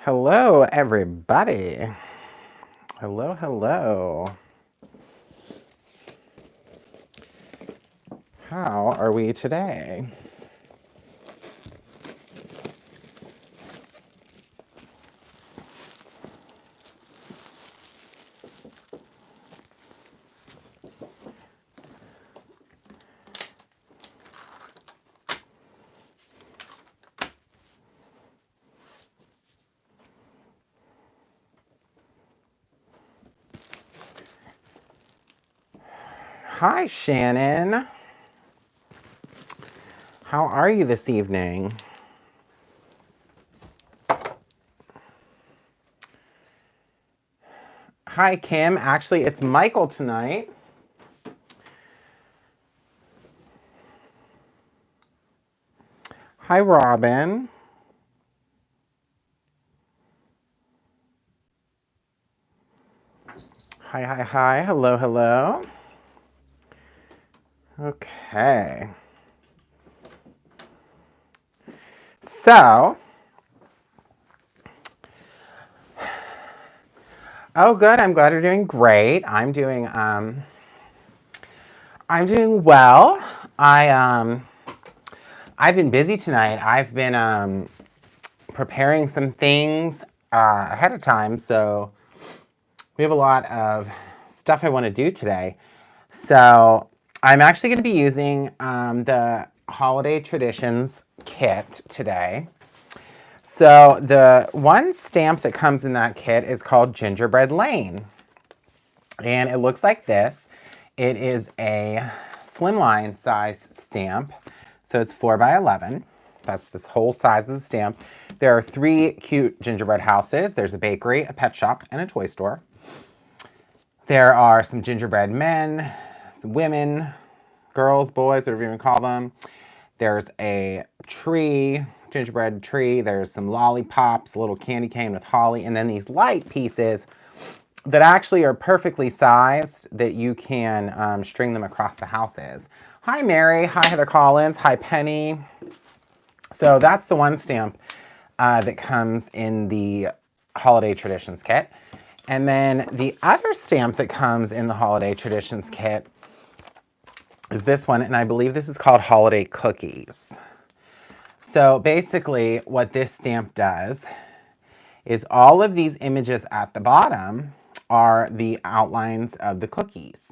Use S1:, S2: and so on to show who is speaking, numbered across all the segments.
S1: Hello, everybody. Hello, hello. How are we today? Hi, Shannon. How are you this evening? Hi, Kim. Actually, it's Michael tonight. Hi, Robin. Hi, hi, hi. Hello, hello. Okay. So, oh, good. I'm glad you're doing great. I'm doing well. I've been busy tonight. I've been preparing some things ahead of time, so we have a lot of stuff I want to do today. So I'm actually going to be using the Holiday Traditions kit today. So the one stamp that comes in that kit is called Gingerbread Lane. And it looks like this. It is a slimline size stamp. So it's 4x11. That's this whole size of the stamp. There are 3 cute gingerbread houses. There's a bakery, a pet shop, and a toy store. There are some gingerbread men, some women, girls, boys, whatever you want to call them. There's a tree, gingerbread tree. There's some lollipops, a little candy cane with holly, and then these light pieces that actually are perfectly sized that you can string them across the houses. Hi, Mary. Hi, Heather Collins. Hi, Penny. So that's the one stamp that comes in the Holiday Traditions kit. And then the other stamp that comes in the Holiday Traditions kit is this one, and I believe this is called Holiday Cookies. So basically what this stamp does is all of these images at the bottom are the outlines of the cookies.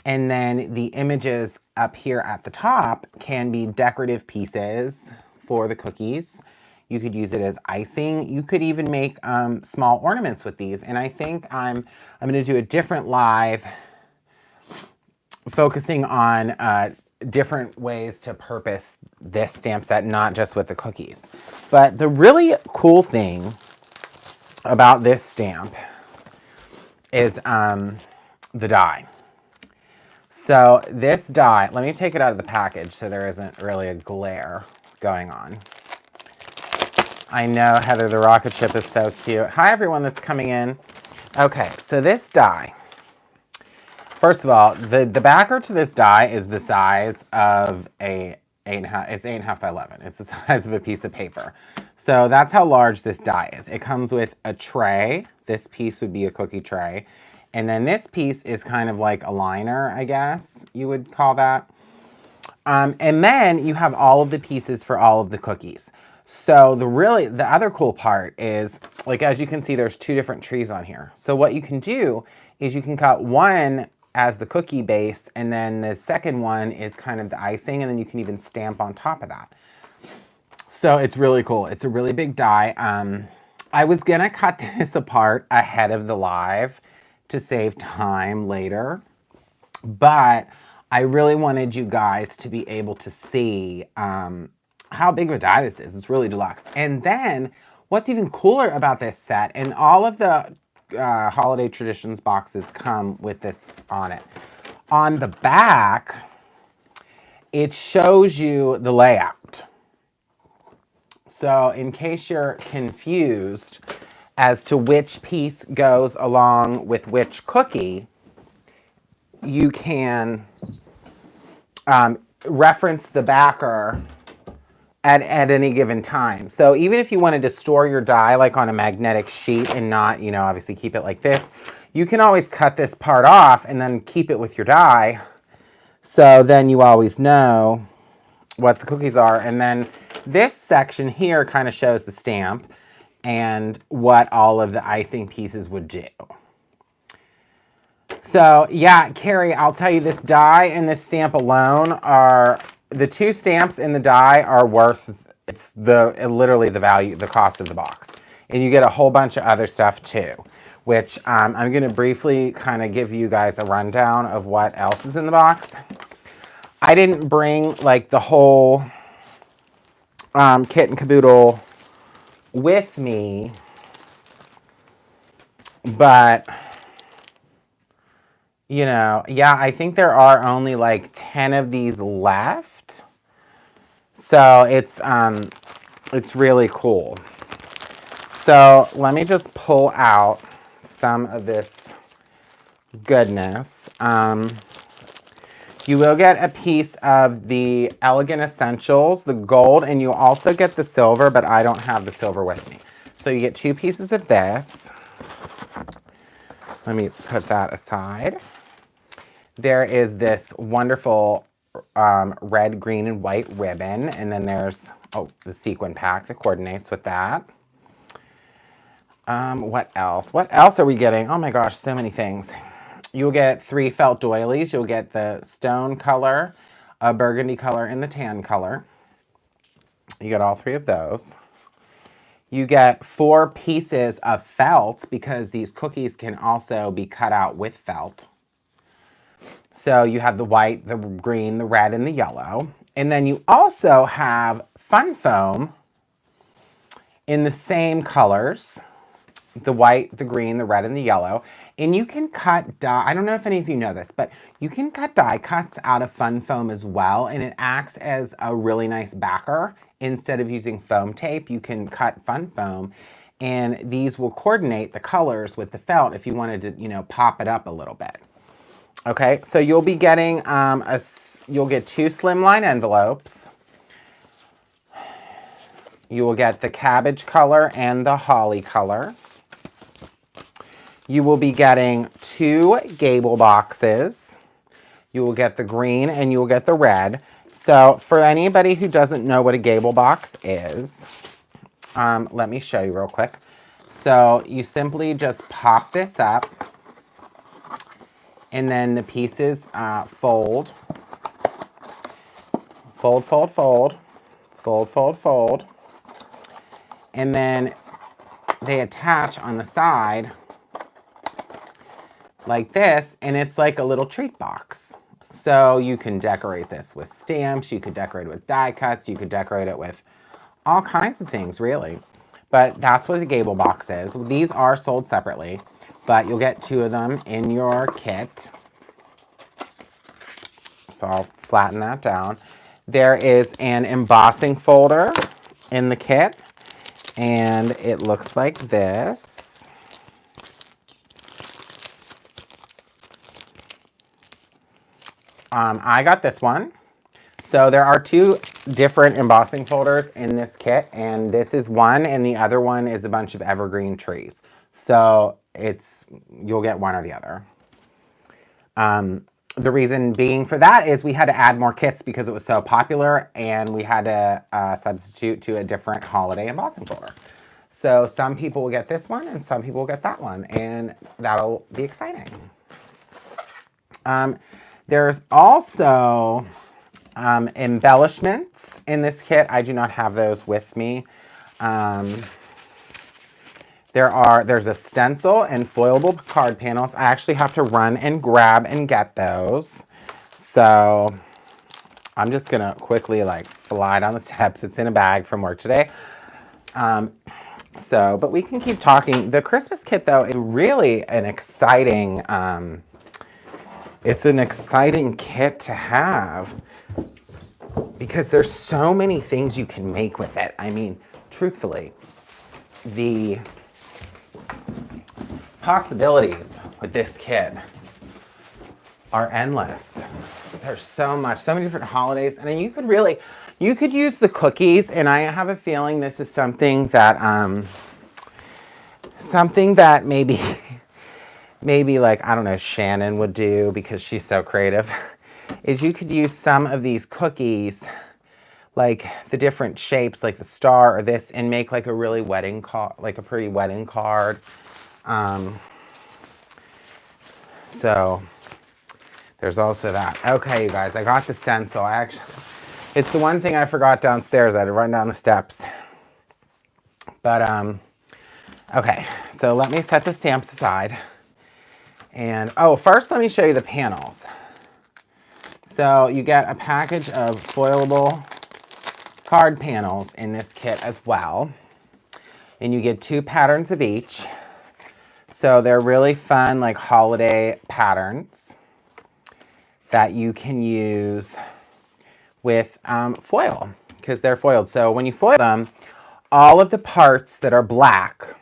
S1: And then the images up here at the top can be decorative pieces for the cookies. You could use it as icing. You could even make small ornaments with these. And I think I'm going to do a different live focusing on different ways to purpose this stamp set, not just with the cookies. But the really cool thing about this stamp is the die. So this die, let me take it out of the package so there isn't really a glare going on. I know Heather the rocket ship is so cute. Hi everyone that's coming in. Okay, so this die, first of all, the backer to this die is the size of a 8.5, it's 8.5 by 11. It's the size of a piece of paper. So that's how large this die is. It comes with a tray. This piece would be a cookie tray. And then this piece is kind of like a liner, I guess you would call that. And then you have all of the pieces for all of the cookies. So the other cool part is, like, as you can see, there's 2 different trees on here. So what you can do is you can cut one as the cookie base, and then the second one is kind of the icing, and then you can even stamp on top of that. So it's really cool. It's a really big die. I was gonna cut this apart ahead of the live to save time later, but I really wanted you guys to be able to see how big of a die this is. It's really deluxe. And then what's even cooler about this set, and all of the Holiday Traditions boxes come with this on it. On the back, it shows you the layout. So in case you're confused as to which piece goes along with which cookie, you can reference the backer at any given time. So even if you wanted to store your die like on a magnetic sheet and not, you know, obviously keep it like this, you can always cut this part off and then keep it with your die. So then you always know what the cookies are. And then this section here kind of shows the stamp and what all of the icing pieces would do. So yeah, Carrie, I'll tell you, this die and this stamp alone are, the two stamps in the die are worth, it's literally the value, the cost of the box. And you get a whole bunch of other stuff too, which I'm going to briefly kind of give you guys a rundown of what else is in the box. I didn't bring like the whole kit and caboodle with me, but you know, yeah, I think there are only like 10 of these left. So it's really cool. So let me just pull out some of this goodness. You will get a piece of the Elegant Essentials, the gold, and you also get the silver, but I don't have the silver with me. So you get two pieces of this. Let me put that aside. There is this wonderful red, green, and white ribbon. And then there's, the sequin pack that coordinates with that. What else? What else are we getting? Oh my gosh, so many things. You'll get 3 felt doilies. You'll get the stone color, a burgundy color, and the tan color. You get all 3 of those. You get 4 pieces of felt because these cookies can also be cut out with felt. So you have the white, the green, the red, and the yellow. And then you also have fun foam in the same colors, the white, the green, the red, and the yellow. And you can cut die, I don't know if any of you know this, but you can cut die cuts out of fun foam as well. And it acts as a really nice backer. Instead of using foam tape, you can cut fun foam. And these will coordinate the colors with the felt if you wanted to, you know, pop it up a little bit. Okay, so you'll be getting, you'll get 2 slimline envelopes. You will get the cabbage color and the holly color. You will be getting 2 gable boxes. You will get the green and you will get the red. So for anybody who doesn't know what a gable box is, let me show you real quick. So you simply just pop this up. And then the pieces fold, fold, fold, fold, fold, fold, fold. And then they attach on the side like this, and it's like a little treat box. So you can decorate this with stamps, you could decorate it with die cuts, you could decorate it with all kinds of things, really. But that's what the gable box is. These are sold separately, but you'll get 2 of them in your kit. So I'll flatten that down. There is an embossing folder in the kit, and it looks like this. I got this one. So there are 2 different embossing folders in this kit, and this is one, and the other one is a bunch of evergreen trees. So you'll get one or the other. The reason being for that is we had to add more kits because it was so popular, and we had to substitute to a different holiday embossing folder. So some people will get this one, and some people will get that one, and that'll be exciting. There's also embellishments in this kit. I do not have those with me. There's a stencil and foilable card panels. I actually have to run and grab and get those. So I'm just gonna quickly like fly down the steps. It's in a bag from work today. But we can keep talking. The Christmas kit though is really an exciting, it's an exciting kit to have because there's so many things you can make with it. I mean, truthfully, the possibilities with this kit are endless. There's so many different holidays. And you could really, You could use the cookies, and I have a feeling this is something that maybe maybe like, I don't know, Shannon would do because she's so creative, is you could use some of these cookies, like the different shapes, like the star or this, and make like a really wedding card, like a pretty wedding card. So there's also that. Okay, you guys, I got the stencil. It's the one thing I forgot downstairs. I had to run down the steps. But, okay, so let me set the stamps aside. And, oh, first let me show you the panels. So you get a package of foilable card panels in this kit as well. And you get 2 patterns of each. So they're really fun, like holiday patterns that you can use with foil, because they're foiled. So when you foil them, all of the parts that are black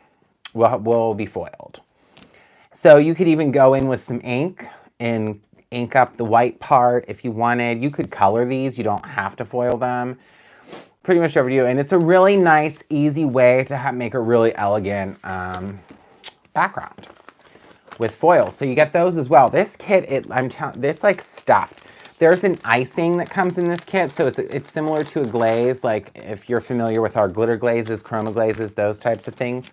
S1: will be foiled. So you could even go in with some ink and ink up the white part if you wanted. You could color these. You don't have to foil them. Pretty much over to you. And it's a really nice, easy way to make a really elegant background with foil. So you get those as well. This kit, it's like stuffed. There's an icing that comes in this kit, so it's similar to a glaze, like if you're familiar with our glitter glazes, chroma glazes, those types of things.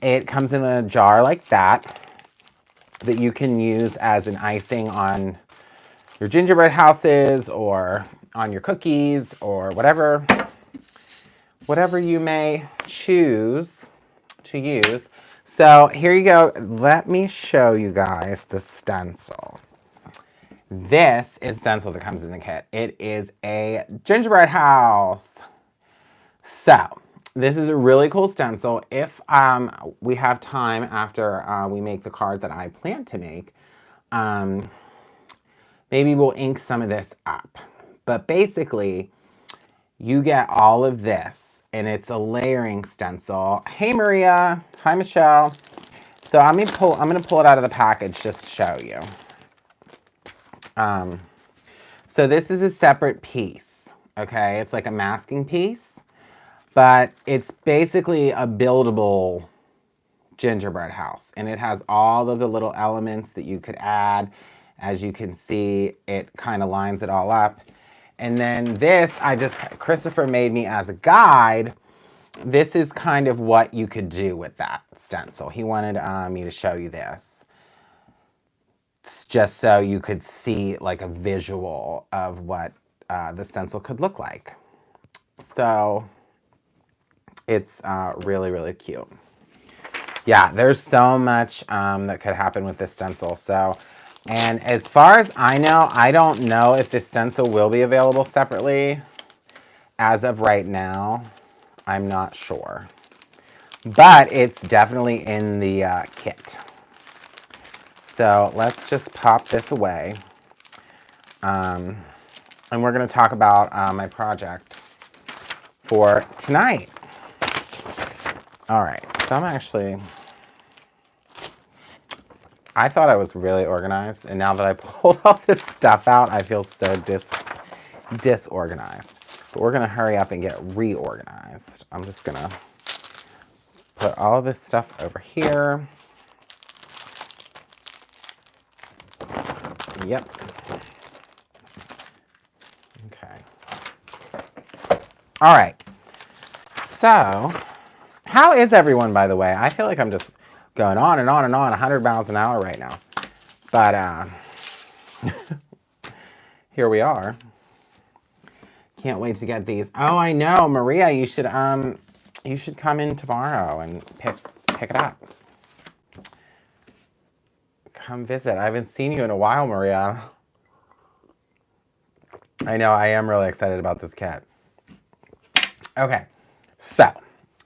S1: It comes in a jar like that you can use as an icing on your gingerbread houses or on your cookies or whatever you may choose to use. So here you go. Let me show you guys the stencil. This is stencil that comes in the kit. It is a gingerbread house. So this is a really cool stencil. If we have time after we make the card that I plan to make, maybe we'll ink some of this up. But basically, you get all of this, and it's a layering stencil. Hey, Maria. Hi, Michelle. So I'm gonna pull it out of the package just to show you. So this is a separate piece, okay? It's like a masking piece, but it's basically a buildable gingerbread house, and it has all of the little elements that you could add. As you can see, it kind of lines it all up. And then this, Christopher made me as a guide. This is kind of what you could do with that stencil. He wanted me to show you this, just so you could see like a visual of what the stencil could look like. So it's really, really cute. Yeah, there's so much that could happen with this stencil. And as far as I know, I don't know if this stencil will be available separately. As of right now, I'm not sure. But it's definitely in the kit. So let's just pop this away. And we're going to talk about my project for tonight. All right, so I thought I was really organized, and now that I pulled all this stuff out, I feel so disorganized. But we're gonna hurry up and get reorganized. I'm just gonna put all of this stuff over here. Yep. Okay. All right. So, how is everyone, by the way? I feel like I'm just going on and on and on, 100 miles an hour right now. But here we are. Can't wait to get these. Oh, I know, Maria, you should come in tomorrow and pick it up. Come visit. I haven't seen you in a while, Maria. I know, I am really excited about this kit. Okay, so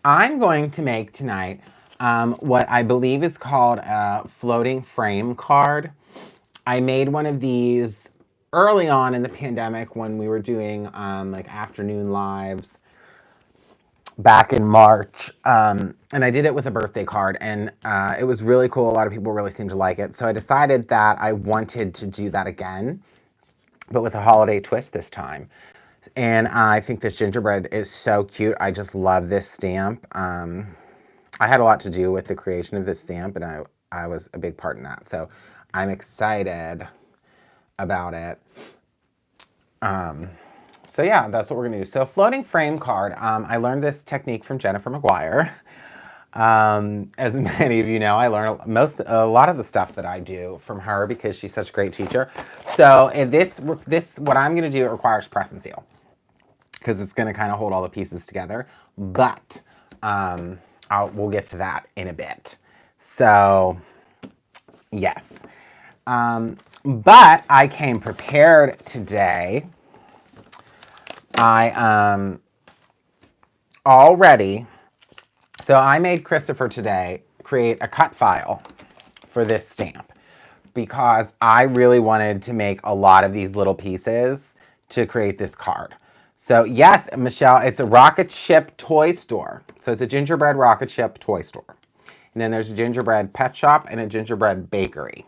S1: I'm going to make tonight what I believe is called a floating frame card. I made one of these early on in the pandemic when we were doing like afternoon lives back in March. And I did it with a birthday card, and it was really cool. A lot of people really seemed to like it. So I decided that I wanted to do that again, but with a holiday twist this time. And I think this gingerbread is so cute. I just love this stamp. I had a lot to do with the creation of this stamp, and I was a big part in that. So I'm excited about it. So yeah, that's what we're gonna do. So floating frame card. I learned this technique from Jennifer McGuire. As many of you know, I learn a lot of the stuff that I do from her because she's such a great teacher. So in this what I'm gonna do, it requires press and seal because it's gonna kind of hold all the pieces together. But we'll get to that in a bit. So yes, but I came prepared today. I already. So I made Christopher today create a cut file for this stamp because I really wanted to make a lot of these little pieces to create this card. So yes, Michelle, it's a rocket ship toy store. So it's a gingerbread rocket ship toy store. And then there's a gingerbread pet shop and a gingerbread bakery.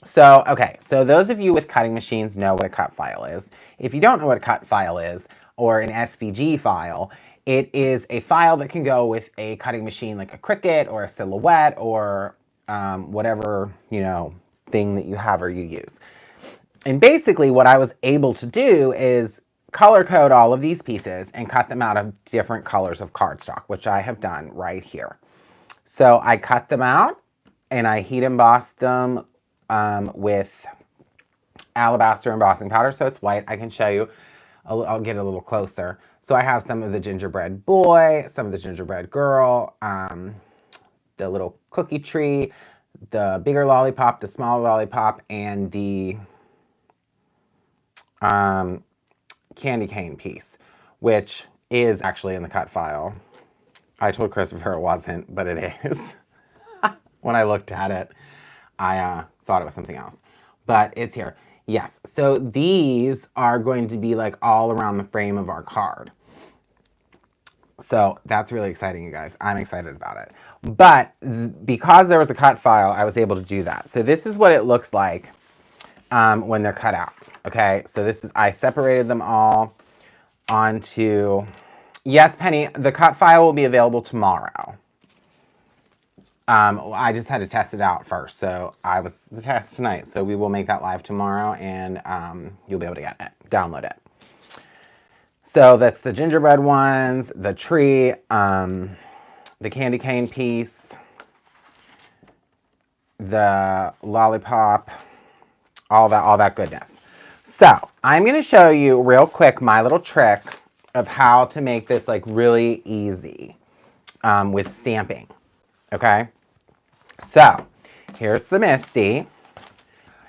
S1: So, okay, so those of you with cutting machines know what a cut file is. If you don't know what a cut file is, or an SVG file, it is a file that can go with a cutting machine like a Cricut or a Silhouette or whatever, thing that you have or you use. And basically what I was able to do is color code all of these pieces and cut them out of different colors of cardstock, which I have done right here. So I cut them out and I heat embossed them with alabaster embossing powder, so it's white. I can show you. I'll get a little closer. So I have some of the gingerbread boy, some of the gingerbread girl, the little cookie tree, the bigger lollipop, the smaller lollipop, and the candy cane piece, which is actually in the cut file. I told Christopher it wasn't, but it is. When I looked at it, I thought it was something else, but it's here. Yes, so these are going to be like all around the frame of our card. So that's really exciting, you guys. I'm excited about it. But because there was a cut file, I was able to do that. So this is what it looks like when they're cut out. Okay, so I separated them all onto, yes, Penny, the cut file will be available tomorrow. I just had to test it out first, so I was the test tonight. So we will make that live tomorrow, and you'll be able to get it, download it. So that's the gingerbread ones, the tree, the candy cane piece, the lollipop, all that goodness. So I'm going to show you real quick my little trick of how to make this like really easy with stamping. Okay. So here's the Misty,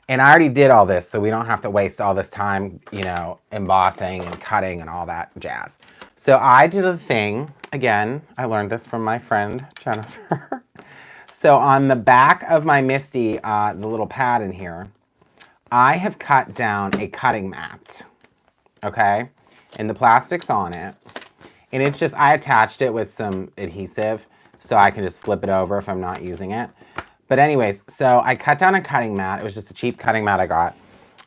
S1: and I already did all this, so we don't have to waste all this time, embossing and cutting and all that jazz. So I did a thing, again, I learned this from my friend Jennifer. So on the back of my Misty, the little pad in here, I have cut down a cutting mat, okay? And the plastic's on it. And it's just, I attached it with some adhesive so I can just flip it over if I'm not using it. But anyways, so I cut down a cutting mat. It was just a cheap cutting mat I got.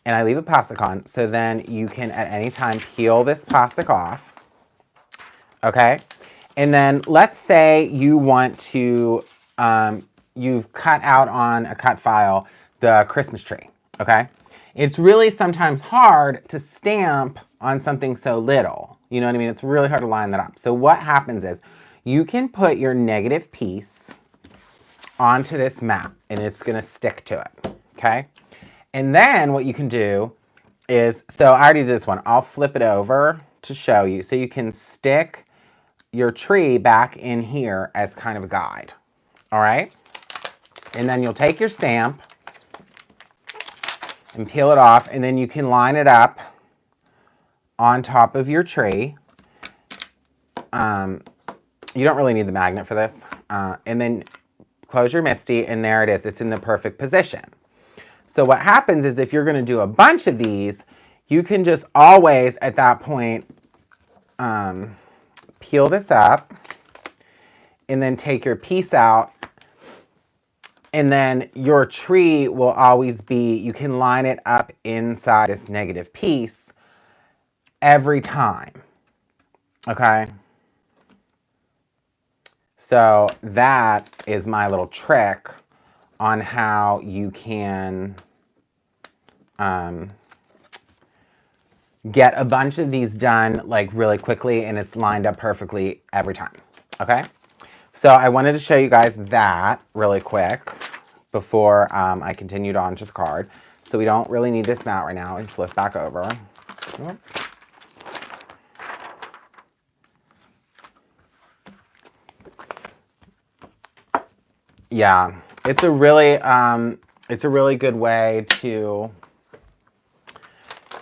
S1: And I leave a plastic on, so then you can at any time peel this plastic off, okay? And then let's say you want to, you've cut out on a cut file the Christmas tree, okay? It's really sometimes hard to stamp on something so little. You know what I mean? It's really hard to line that up. So what happens is you can put your negative piece onto this mat and it's gonna stick to it, okay? And then what you can do is, so I already did this one. I'll flip it over to show you. So you can stick your tree back in here as kind of a guide, all right? And then you'll take your stamp and peel it off, and then you can line it up on top of your tree. You don't really need the magnet for this. And then close your Misty, and there it is. It's in the perfect position. So what happens is if you're going to do a bunch of these, you can just always, at that point, peel this up, and then take your piece out, and then your tree will always be, you can line it up inside this negative piece, every time, okay? So that is my little trick on how you can get a bunch of these done like really quickly, and it's lined up perfectly every time, okay? So I wanted to show you guys that really quick before I continued on to the card. So we don't really need this mat right now. We flip back over. Yeah, it's a really good way to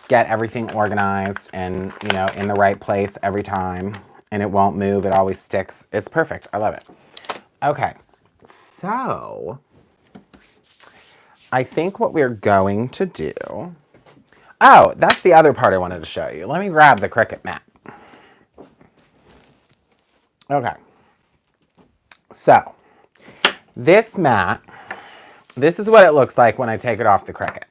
S1: get everything organized and, you know, in the right place every time, and it won't move. It always sticks. It's perfect. I love it. Okay, so I think what we're going to do, oh, that's the other part I wanted to show you. Let me grab the Cricut mat. Okay, so this mat, this is what it looks like when I take it off the Cricut.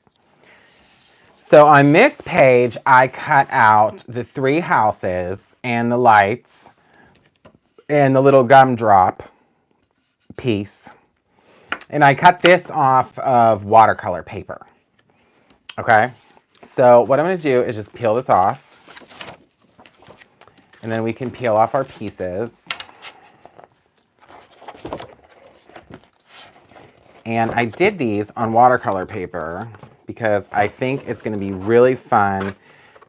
S1: So on this page, I cut out the 3 houses and the lights and the little gumdrop piece. And I cut this off of watercolor paper. Okay? So what I'm going to do is just peel this off. And then we can peel off our pieces. And I did these on watercolor paper because I think it's going to be really fun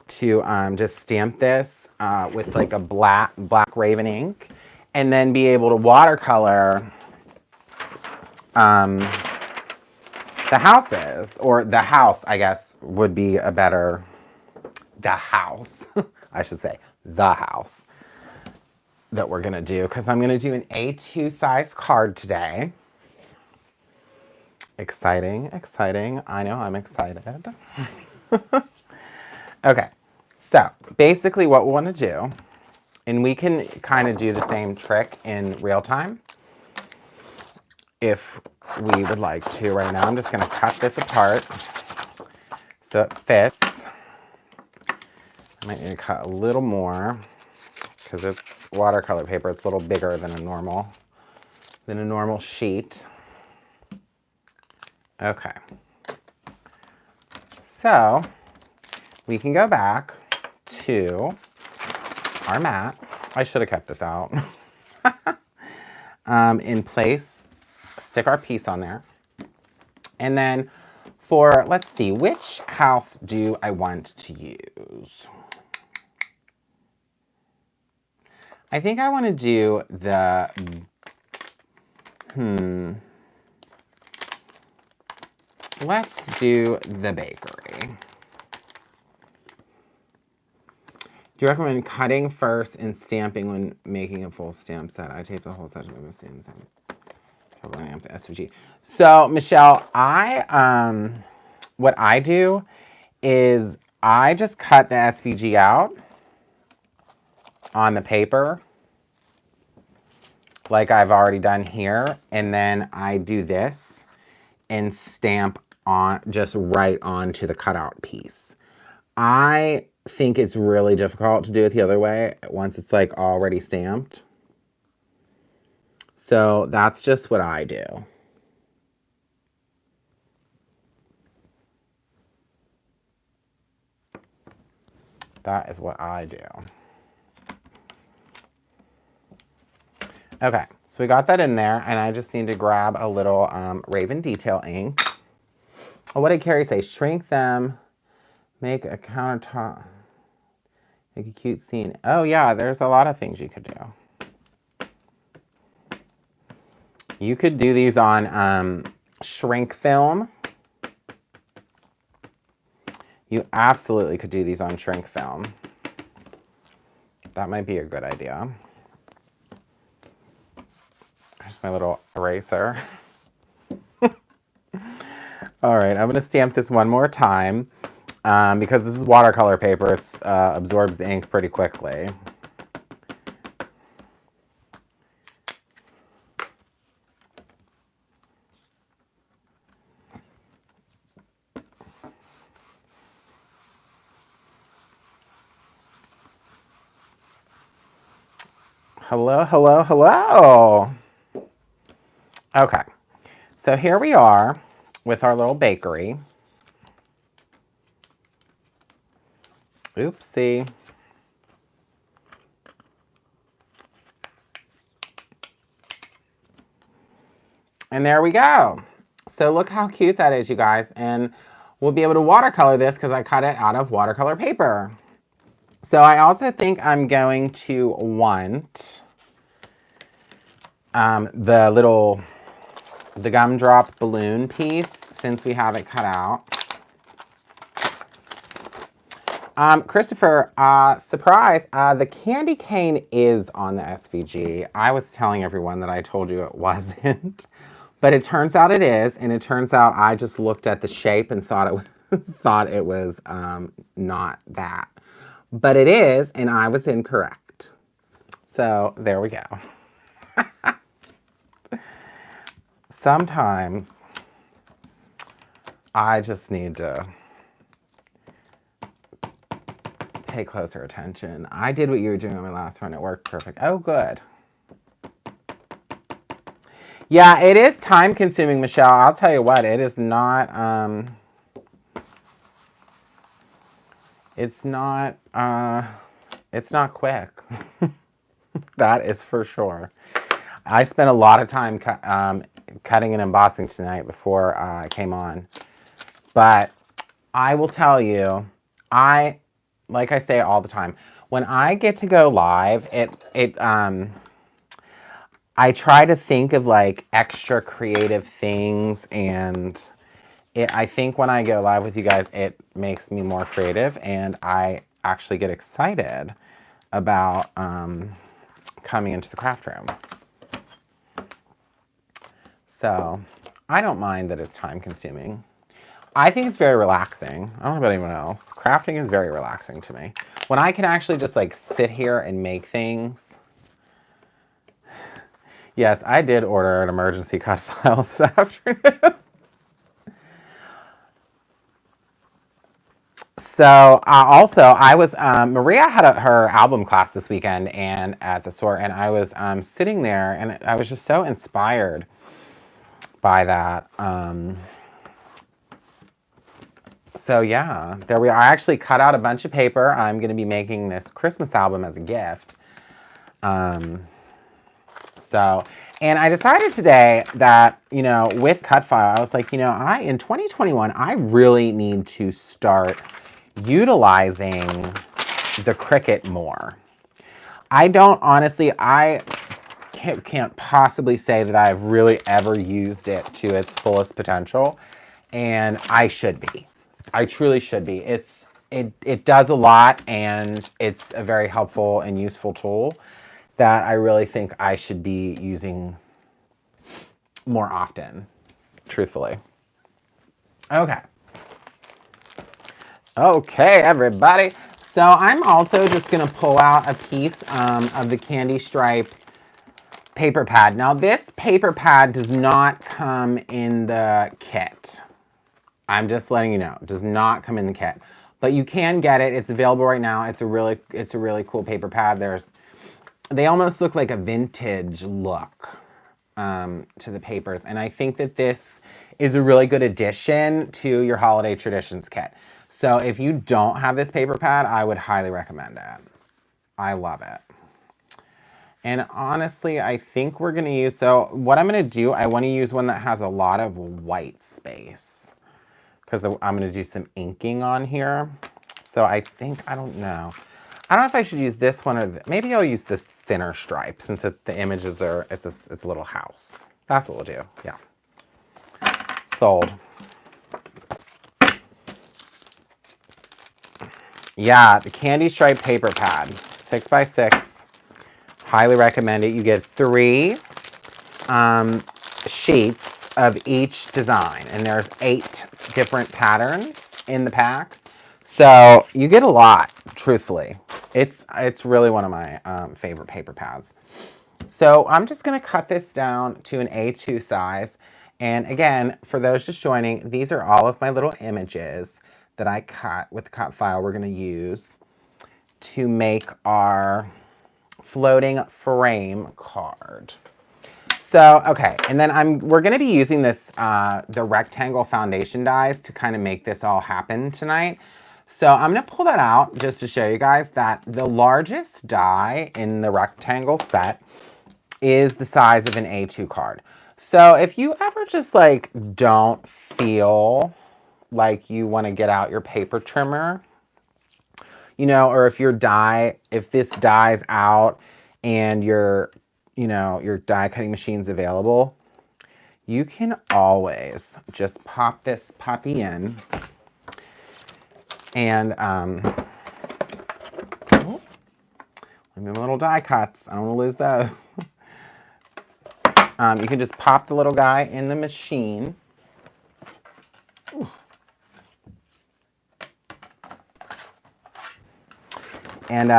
S1: to just stamp this with like a black Raven ink, and then be able to watercolor the houses, or the house, I guess would be a better, the house, I should say, the house that we're going to do, because I'm going to do an A2 size card today. Exciting, exciting. I know I'm excited. Okay, so basically what we want to do, and we can kind of do the same trick in real time if we would like to right now. I'm just going to cut this apart so it fits. I might need to cut a little more because it's watercolor paper. It's a little bigger than a normal sheet. Okay. So we can go back to our mat. I should have kept this out. In place, stick our piece on there. And then for, let's see, which house do I want to use? I think I want to do the, let's do the bakery. Do you recommend cutting first and stamping when making a full stamp set? I taped the whole section of the stamp set. Lining up the SVG. So Michelle, what I do is I just cut the SVG out on the paper, like I've already done here, and then I do this and stamp on just right onto the cutout piece. I think it's really difficult to do it the other way once it's like already stamped. So that's just what I do. That is what I do. Okay, so we got that in there, and I just need to grab a little Raven detail ink. Oh, what did Carrie say? Shrink them, make a countertop, make a cute scene. Oh yeah, there's a lot of things you could do. You could do these on shrink film. You absolutely could do these on shrink film. That might be a good idea. There's my little eraser. All right, I'm gonna stamp this one more time because this is watercolor paper. It absorbs the ink pretty quickly. Hello, hello, hello. Okay, so here we are with our little bakery. Oopsie. And there we go. So look how cute that is, you guys. And we'll be able to watercolor this because I cut it out of watercolor paper. So I also think I'm going to want the gumdrop balloon piece since we have it cut out. Christopher, surprise, the candy cane is on the SVG. I was telling everyone that I told you it wasn't, but it turns out it is, and it turns out I just looked at the shape and thought it was, not that. But it is, and I was incorrect. So there we go. Sometimes I just need to pay closer attention. I did what you were doing on my last one. It worked perfect. Oh, good. Yeah, it is time consuming, Michelle. I'll tell you what, it is not, it's not quick. That is for sure. I spent a lot of time cutting and embossing tonight before I came on. But I will tell you, like I say all the time, when I get to go live, I try to think of like extra creative things, and I think when I go live with you guys, it makes me more creative, and I actually get excited about coming into the craft room. So I don't mind that it's time consuming. I think it's very relaxing. I don't know about anyone else. Crafting is very relaxing to me. When I can actually just like sit here and make things. Yes, I did order an emergency cut file this afternoon. So also, I was Maria had her album class this weekend and at the store, and I was sitting there, and I was just so inspired by that. So yeah, there we are. I actually cut out a bunch of paper. I'm going to be making this Christmas album as a gift. And I decided today that, you know, with cut file, I was like, you know, in 2021, I really need to start utilizing the Cricut more. I can't possibly say that I've really ever used it to its fullest potential, and I should be. I truly should be. It does a lot, and it's a very helpful and useful tool that I really think I should be using more often, truthfully. Okay. Okay, everybody. So I'm also just going to pull out a piece of the candy stripe paper pad. Now this paper pad does not come in the kit. I'm just letting you know, it does not come in the kit, but you can get it. It's available right now. It's a really cool paper pad. They almost look like a vintage look to the papers, and I think that this is a really good addition to your holiday traditions kit. So if you don't have this paper pad, I would highly recommend it. I love it. And honestly, I think we're going to use, so what I'm going to do, I want to use one that has a lot of white space, because I'm going to do some inking on here. So I think, I don't know if I should use this one or maybe I'll use this thinner stripe since the images are, it's a little house. That's what we'll do. Yeah. Sold. Yeah, the candy stripe paper pad, 6x6. Highly recommend it. You get 3 sheets of each design, and there's 8 different patterns in the pack. So you get a lot, truthfully. It's really one of my favorite paper pads. So I'm just going to cut this down to an A2 size. And again, for those just joining, these are all of my little images that I cut with the cut file we're going to use to make our floating frame card. So, okay, and then we're gonna be using this, the rectangle foundation dies to kind of make this all happen tonight. So I'm gonna pull that out just to show you guys that the largest die in the rectangle set is the size of an A2 card. So if you ever just like don't feel like you wanna get out your paper trimmer, you know, or if this die's out and your die cutting machine's available, you can always just pop this puppy in and little die cuts. I don't want to lose those. You can just pop the little guy in the machine. Ooh. And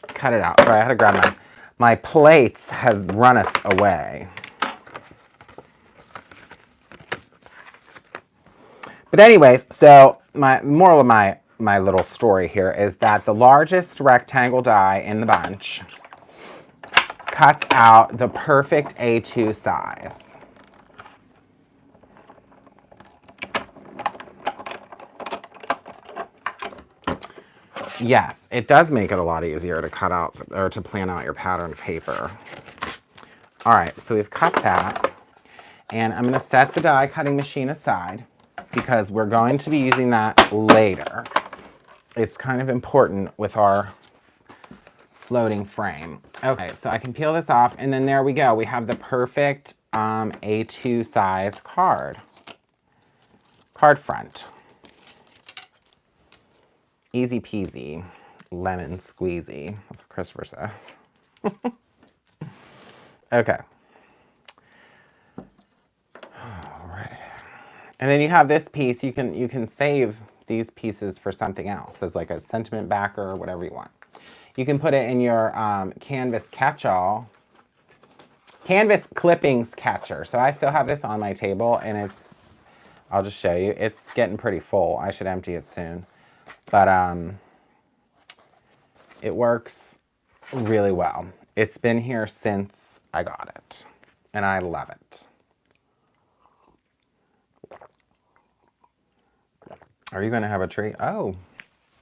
S1: cut it out. Sorry, I had to grab my plates have run us away. But anyways, so my moral of my little story here is that the largest rectangle die in the bunch cuts out the perfect A2 size. Yes, it does make it a lot easier to cut out or to plan out your pattern paper. All right, so we've cut that, and I'm going to set the die cutting machine aside because we're going to be using that later. It's kind of important with our floating frame. Okay, so I can peel this off, and then there we go. We have the perfect A2 size card front. Easy peasy, lemon squeezy. That's what Christopher says. Okay. Alrighty. And then you have this piece. You can save these pieces for something else as like a sentiment backer or whatever you want. You can put it in your canvas catch-all, canvas clippings catcher. So I still have this on my table, and I'll just show you. It's getting pretty full. I should empty it soon. But it works really well. It's been here since I got it, and I love it. Are you going to have a tree? Oh,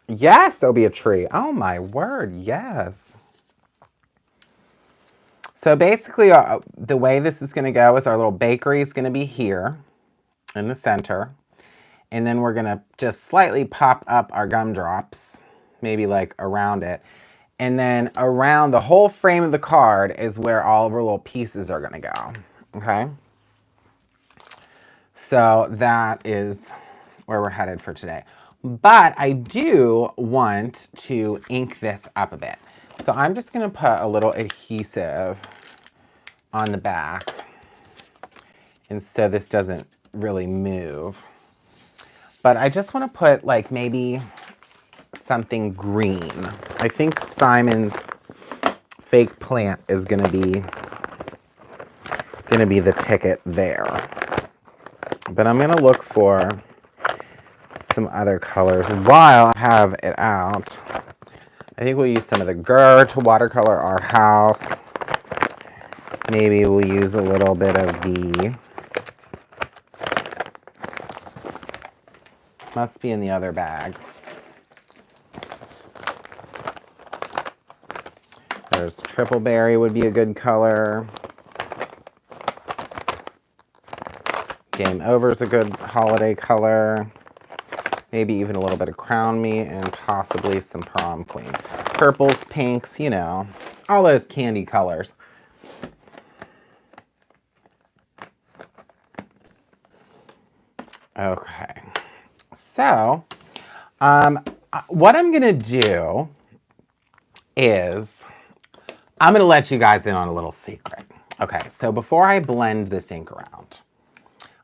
S1: yes, there'll be a tree. Oh, my word, yes. So basically, the way this is going to go is our little bakery is going to be here in the center. And then we're gonna just slightly pop up our gumdrops, maybe like around it. And then around the whole frame of the card is where all of our little pieces are gonna go, okay? So that is where we're headed for today. But I do want to ink this up a bit. So I'm just gonna put a little adhesive on the back, and so this doesn't really move. But I just want to put like maybe something green. I think Simon's fake plant is gonna be the ticket there. But I'm gonna look for some other colors while I have it out. I think we'll use some of the Gur to watercolor our house. Maybe we'll use a little bit of the, must be in the other bag. There's Triple Berry would be a good color. Game Over is a good holiday color. Maybe even a little bit of Crown Me and possibly some Prom Queen. Purples, pinks, you know, all those candy colors. Okay, so what I'm gonna do is I'm gonna let you guys in on a little secret. Okay, so before I blend this ink around,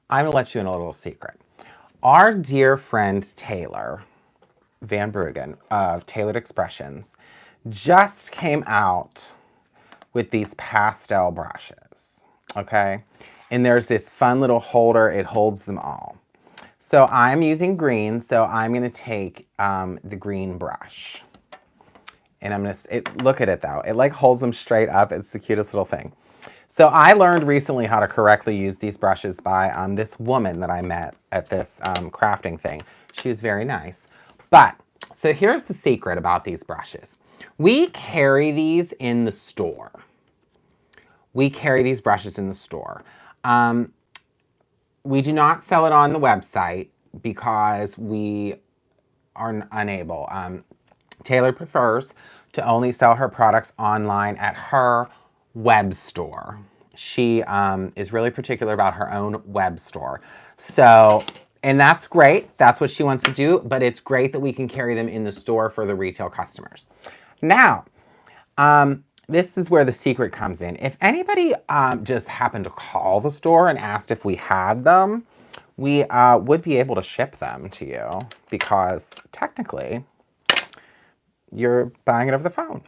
S1: I'm gonna let you in a little secret. Our dear friend Taylor Van Bruggen of Tailored Expressions just came out with these pastel brushes, okay? And there's this fun little holder, it holds them all. So I'm using green, so I'm gonna take the green brush. And I'm gonna, look at it though. It like holds them straight up. It's the cutest little thing. So I learned recently how to correctly use these brushes by this woman that I met at this crafting thing. She was very nice. But, so here's the secret about these brushes. We carry these in the store. We carry these brushes in the store. We do not sell it on the website because we are unable. Taylor prefers to only sell her products online at her web store. She is really particular about her own web store. So, and that's great. That's what she wants to do, but it's great that we can carry them in the store for the retail customers. Now, this is where the secret comes in. If anybody just happened to call the store and asked if we had them, we would be able to ship them to you because technically you're buying it over the phone.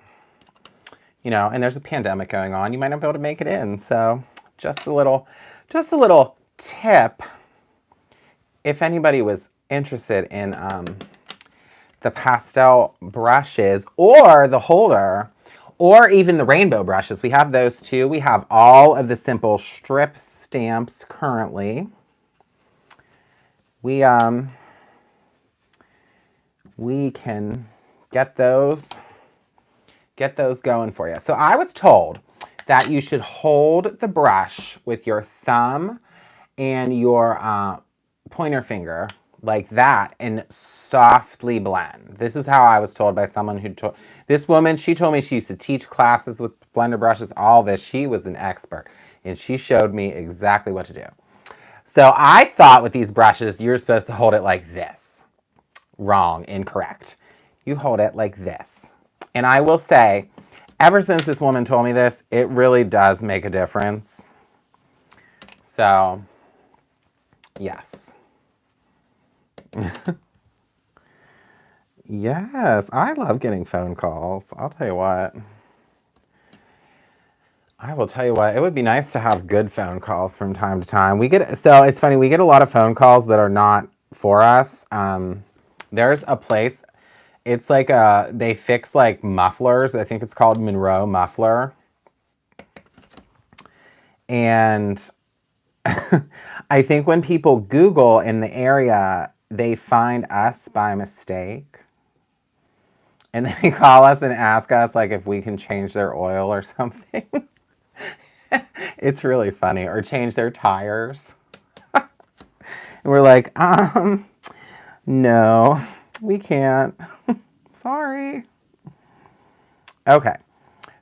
S1: You know, and there's a pandemic going on. You might not be able to make it in. So just a little tip. If anybody was interested in the pastel brushes or the holder or even the rainbow brushes, we have those too. We have all of the simple strip stamps currently. We can get those going for you. So I was told that you should hold the brush with your thumb and your pointer finger like that and softly blend. This is how I was told by someone who told this woman. She told me she used to teach classes with blender brushes, all this. She was an expert and she showed me exactly what to do. So I thought with these brushes, you're supposed to hold it like this. Wrong, incorrect. You hold it like this. And I will say, ever since this woman told me this, it really does make a difference. So, yes. Yes, I love getting phone calls. I'll tell you what. I will tell you what, it would be nice to have good phone calls from time to time. So it's funny, we get a lot of phone calls that are not for us. There's a place, it's like they fix like mufflers. I think it's called Monroe Muffler. And I think when people Google in the area, they find us by mistake. And they call us and ask us like if we can change their oil or something. It's really funny. Or change their tires. And we're like, no, we can't. Sorry. Okay.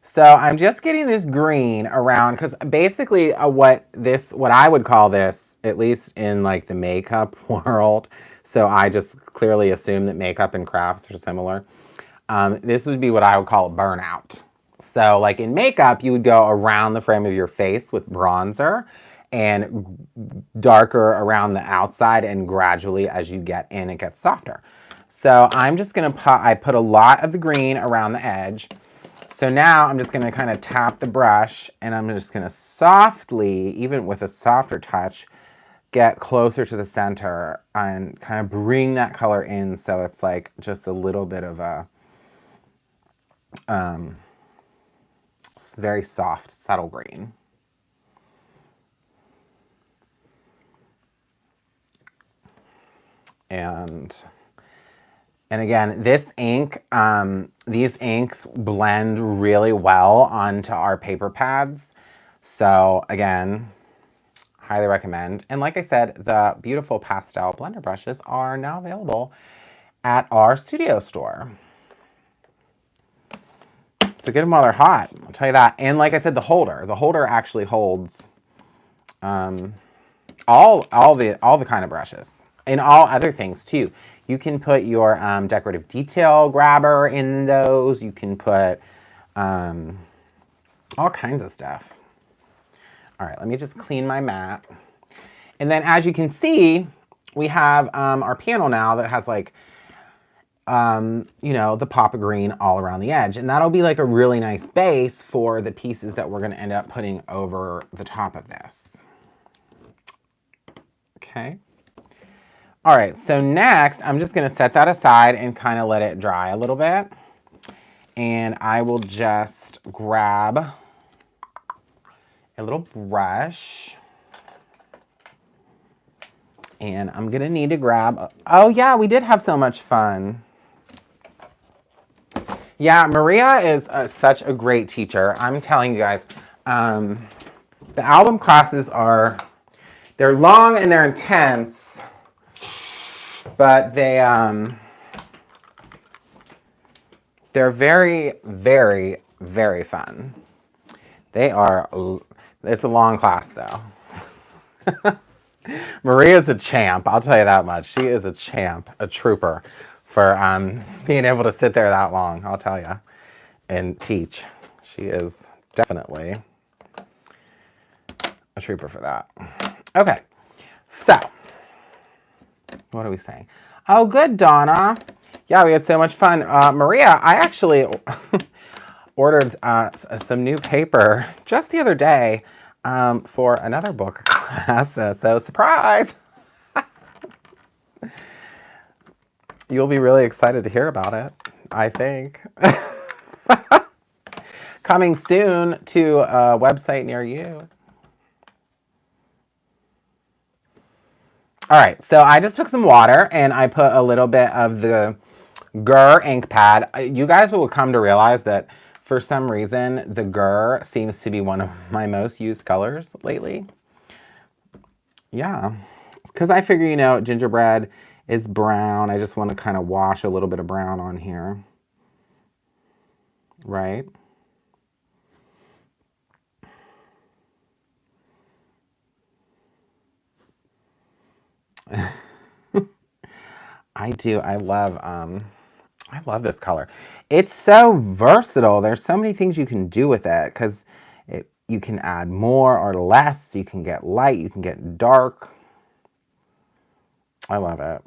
S1: So I'm just getting this green around because basically what I would call this, at least in like the makeup world, so I just clearly assume that makeup and crafts are similar. This would be what I would call a burnout. So like in makeup, you would go around the frame of your face with bronzer and darker around the outside, and gradually as you get in, it gets softer. So I'm just gonna I put a lot of the green around the edge. So now I'm just gonna kind of tap the brush and I'm just gonna softly, even with a softer touch, get closer to the center and kind of bring that color in so it's like just a little bit of a very soft, subtle green. And again, this ink, these inks blend really well onto our paper pads. So again, highly recommend. And like I said, the beautiful pastel blender brushes are now available at our studio store. So get them while they're hot, I'll tell you that. And like I said, the holder actually holds all the kind of brushes and all other things too. You can put your decorative detail grabber in those. You can put all kinds of stuff. All right, let me just clean my mat. And then as you can see, we have our panel now that has like, you know, the pop of green all around the edge. And that'll be like a really nice base for the pieces that we're gonna end up putting over the top of this. Okay. All right, so next I'm just gonna set that aside and kind of let it dry a little bit. And I will just grab a little brush. And I'm gonna need to grab, oh yeah, we did have so much fun. Yeah, Maria is such a great teacher. I'm telling you guys, the album classes they're long and they're intense, but they're very, very, very fun. It's a long class though. Maria's a champ, I'll tell you that much. She is a champ, a trooper for being able to sit there that long, I'll tell you, and teach. She is definitely a trooper for that. Okay, so what are we saying? Oh, good, Donna. Yeah, we had so much fun. Maria, I actually ordered some new paper just the other day for another book class, so surprise! You'll be really excited to hear about it, I think. Coming soon to a website near you. All right, so I just took some water and I put a little bit of the Gur ink pad. You guys will come to realize that for some reason, the Gur seems to be one of my most used colors lately. Yeah, because I figure, you know, gingerbread is brown. I just want to kind of wash a little bit of brown on here. Right? I do. I love this color. It's so versatile. There's so many things you can do with it because you can add more or less. You can get light. You can get dark. I love it.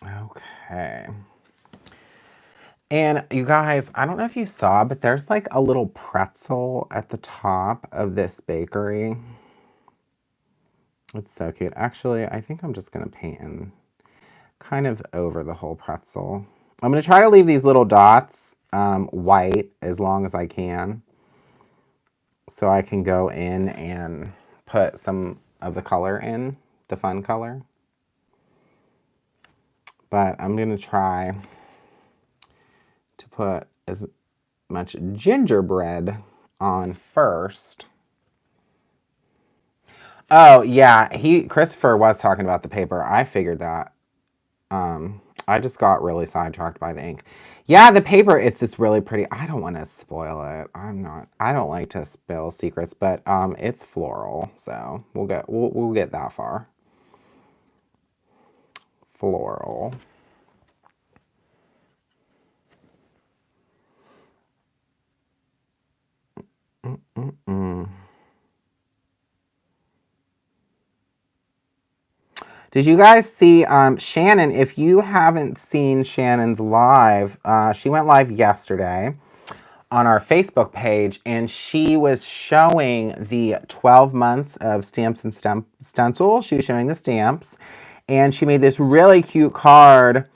S1: Okay. And you guys, I don't know if you saw, but there's like a little pretzel at the top of this bakery. It's so cute. Actually, I think I'm just going to paint in kind of over the whole pretzel. I'm going to try to leave these little dots white as long as I can, so I can go in and put some of the color in, the fun color. But I'm going to try to put as much gingerbread on first. Oh yeah, Christopher was talking about the paper. I figured that. I just got really sidetracked by the ink. Yeah, the paper, it's just really pretty. I don't want to spoil it. I don't like to spill secrets, but it's floral, so we'll get that far. Floral. Did you guys see Shannon? If you haven't seen Shannon's live, she went live yesterday on our Facebook page, and she was showing the 12 months of stamps and stencil. She was showing the stamps, and she made this really cute card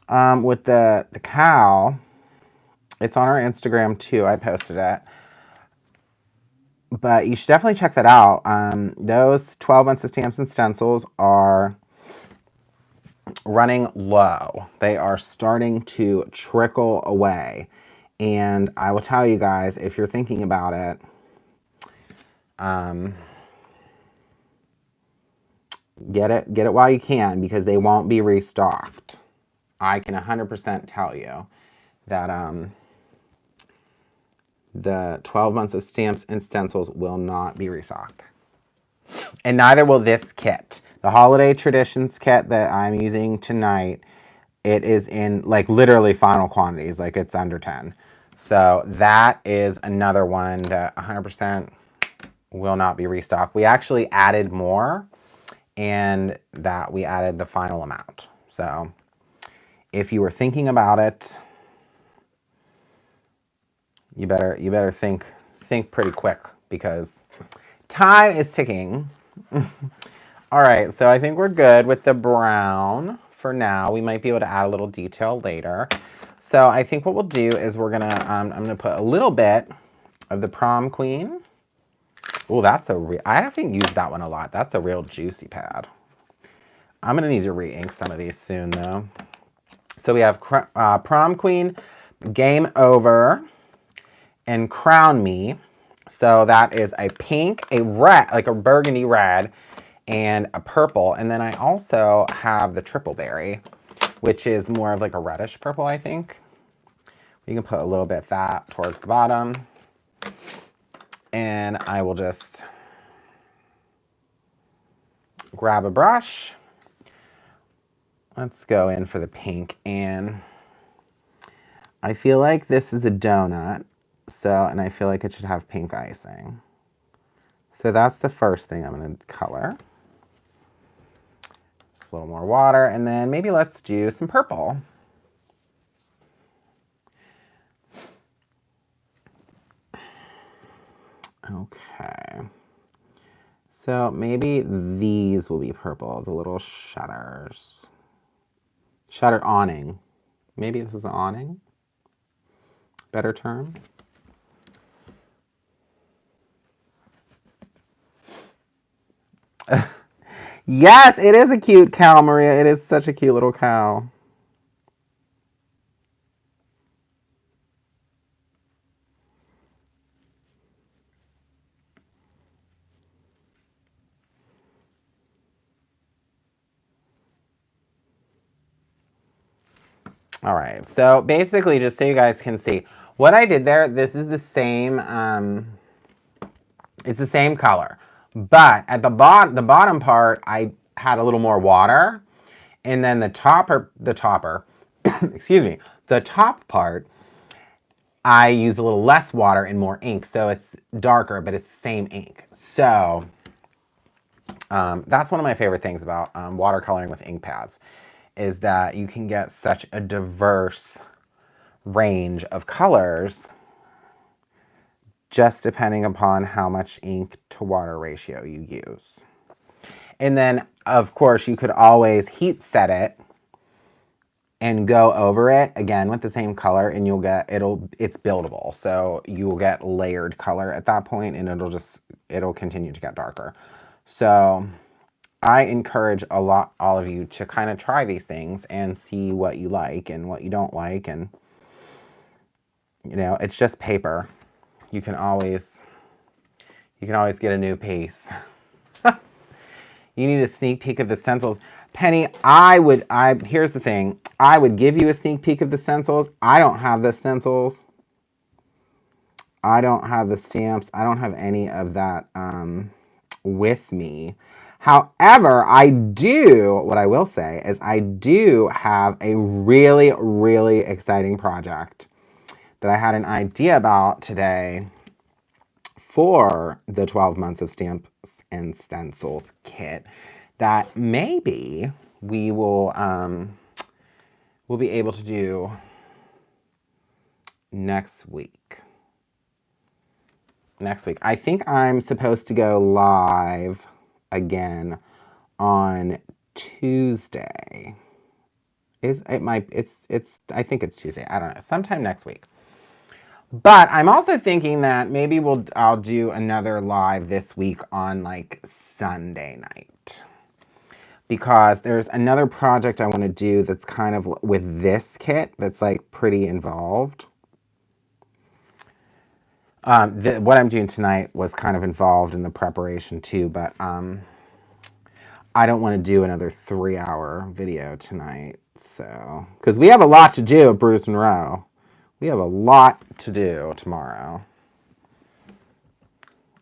S1: with the cow. It's on our Instagram too. I posted it. But you should definitely check that out. Those 12 months of stamps and stencils are running low. They are starting to trickle away. And I will tell you guys, if you're thinking about it, get it while you can, because they won't be restocked. I can 100% tell you that the 12 months of stamps and stencils will not be restocked. And neither will this kit. The Holiday Traditions kit that I'm using tonight, it is in like literally final quantities, like it's under 10. So that is another one that 100% will not be restocked. We actually added more, and that we added the final amount. So if you were thinking about it, you better think pretty quick, because Time is ticking. All right, so I think we're good with the brown for now. We might be able to add a little detail later. So I think what we'll do is we're gonna, I'm gonna put a little bit of the Prom Queen. Oh, that's a real, I haven't used that one a lot. That's a real juicy pad. I'm gonna need to re-ink some of these soon though. So we have Prom Queen, Game Over, and Crown Me. So that is a pink, a red, like a burgundy red, and a purple. And then I also have the Triple Berry, which is more of like a reddish purple, I think. You can put a little bit of that towards the bottom. And I will just grab a brush. Let's go in for the pink. And I feel like this is a donut. So, and I feel like it should have pink icing. So that's the first thing I'm going to color. Just a little more water, and then maybe let's do some purple. Okay. So maybe these will be purple, the little shutters. Shutter awning. Maybe this is an awning? Better term? Yes, it is a cute cow, Maria. It is such a cute little cow. All right, so basically, just so you guys can see, what I did there, this is the same, it's the same color. But at the bottom part, I had a little more water. And then the topper, excuse me, the top part, I use a little less water and more ink. So it's darker, but it's the same ink. So that's one of my favorite things about watercoloring with ink pads, is that you can get such a diverse range of colors just depending upon how much ink to water ratio you use. And then, of course, you could always heat set it and go over it again with the same color, and you'll get, it's buildable. So you will get layered color at that point, and it'll continue to get darker. So I encourage all of you to kind of try these things and see what you like and what you don't like. And, you know, it's just paper. You can always get a new piece. You need a sneak peek of the stencils. Penny, here's the thing. I would give you a sneak peek of the stencils. I don't have the stencils. I don't have the stamps. I don't have any of that with me. However, what I will say is I do have a really, really exciting project that I had an idea about today for the 12 months of Stamps and Stencils kit that maybe we will we'll be able to do next week. I think I'm supposed to go live again on Tuesday. I think it's Tuesday. I don't know. Sometime next week. But I'm also thinking that maybe I'll do another live this week on like Sunday night. Because there's another project I want to do that's kind of with this kit that's like pretty involved. What I'm doing tonight was kind of involved in the preparation too, but I don't want to do another 3-hour video tonight. So, because we have a lot to do at Bruce Monroe. We have a lot to do tomorrow.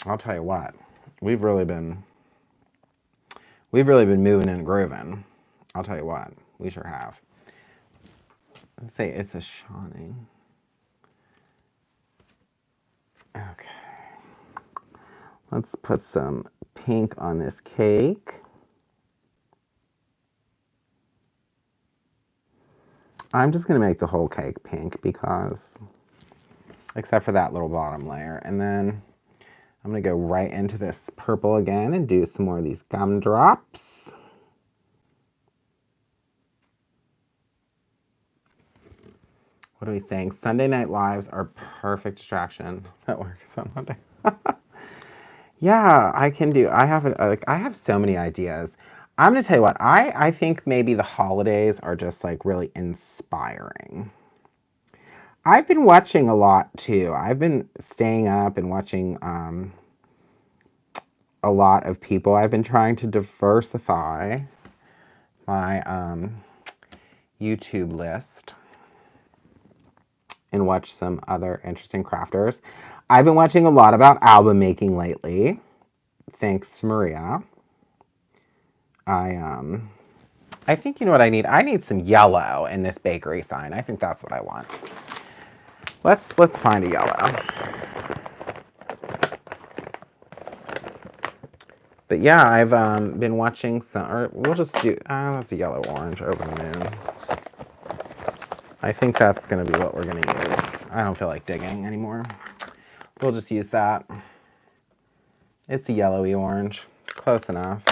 S1: I'll tell you what, we've really been moving and grooving. I'll tell you what, we sure have. Let's say it's a shining. Okay. Let's put some pink on this cake. I'm just going to make the whole cake pink because, except for that little bottom layer. And then I'm going to go right into this purple again and do some more of these gumdrops. What are we saying? Sunday Night Lives are perfect distraction at work. On Monday. Yeah, I can do. I have I have so many ideas. I'm gonna tell you what. I think maybe the holidays are just like really inspiring. I've been watching a lot too. I've been staying up and watching a lot of people. I've been trying to diversify my YouTube list and watch some other interesting crafters. I've been watching a lot about album making lately, thanks to Maria. I think you know what I need? I need some yellow in this bakery sign. I think that's what I want. Let's find a yellow. But yeah, I've been watching some, or we'll just do, that's a yellow orange over the moon. I think that's going to be what we're going to use. I don't feel like digging anymore. We'll just use that. It's a yellowy orange. Close enough.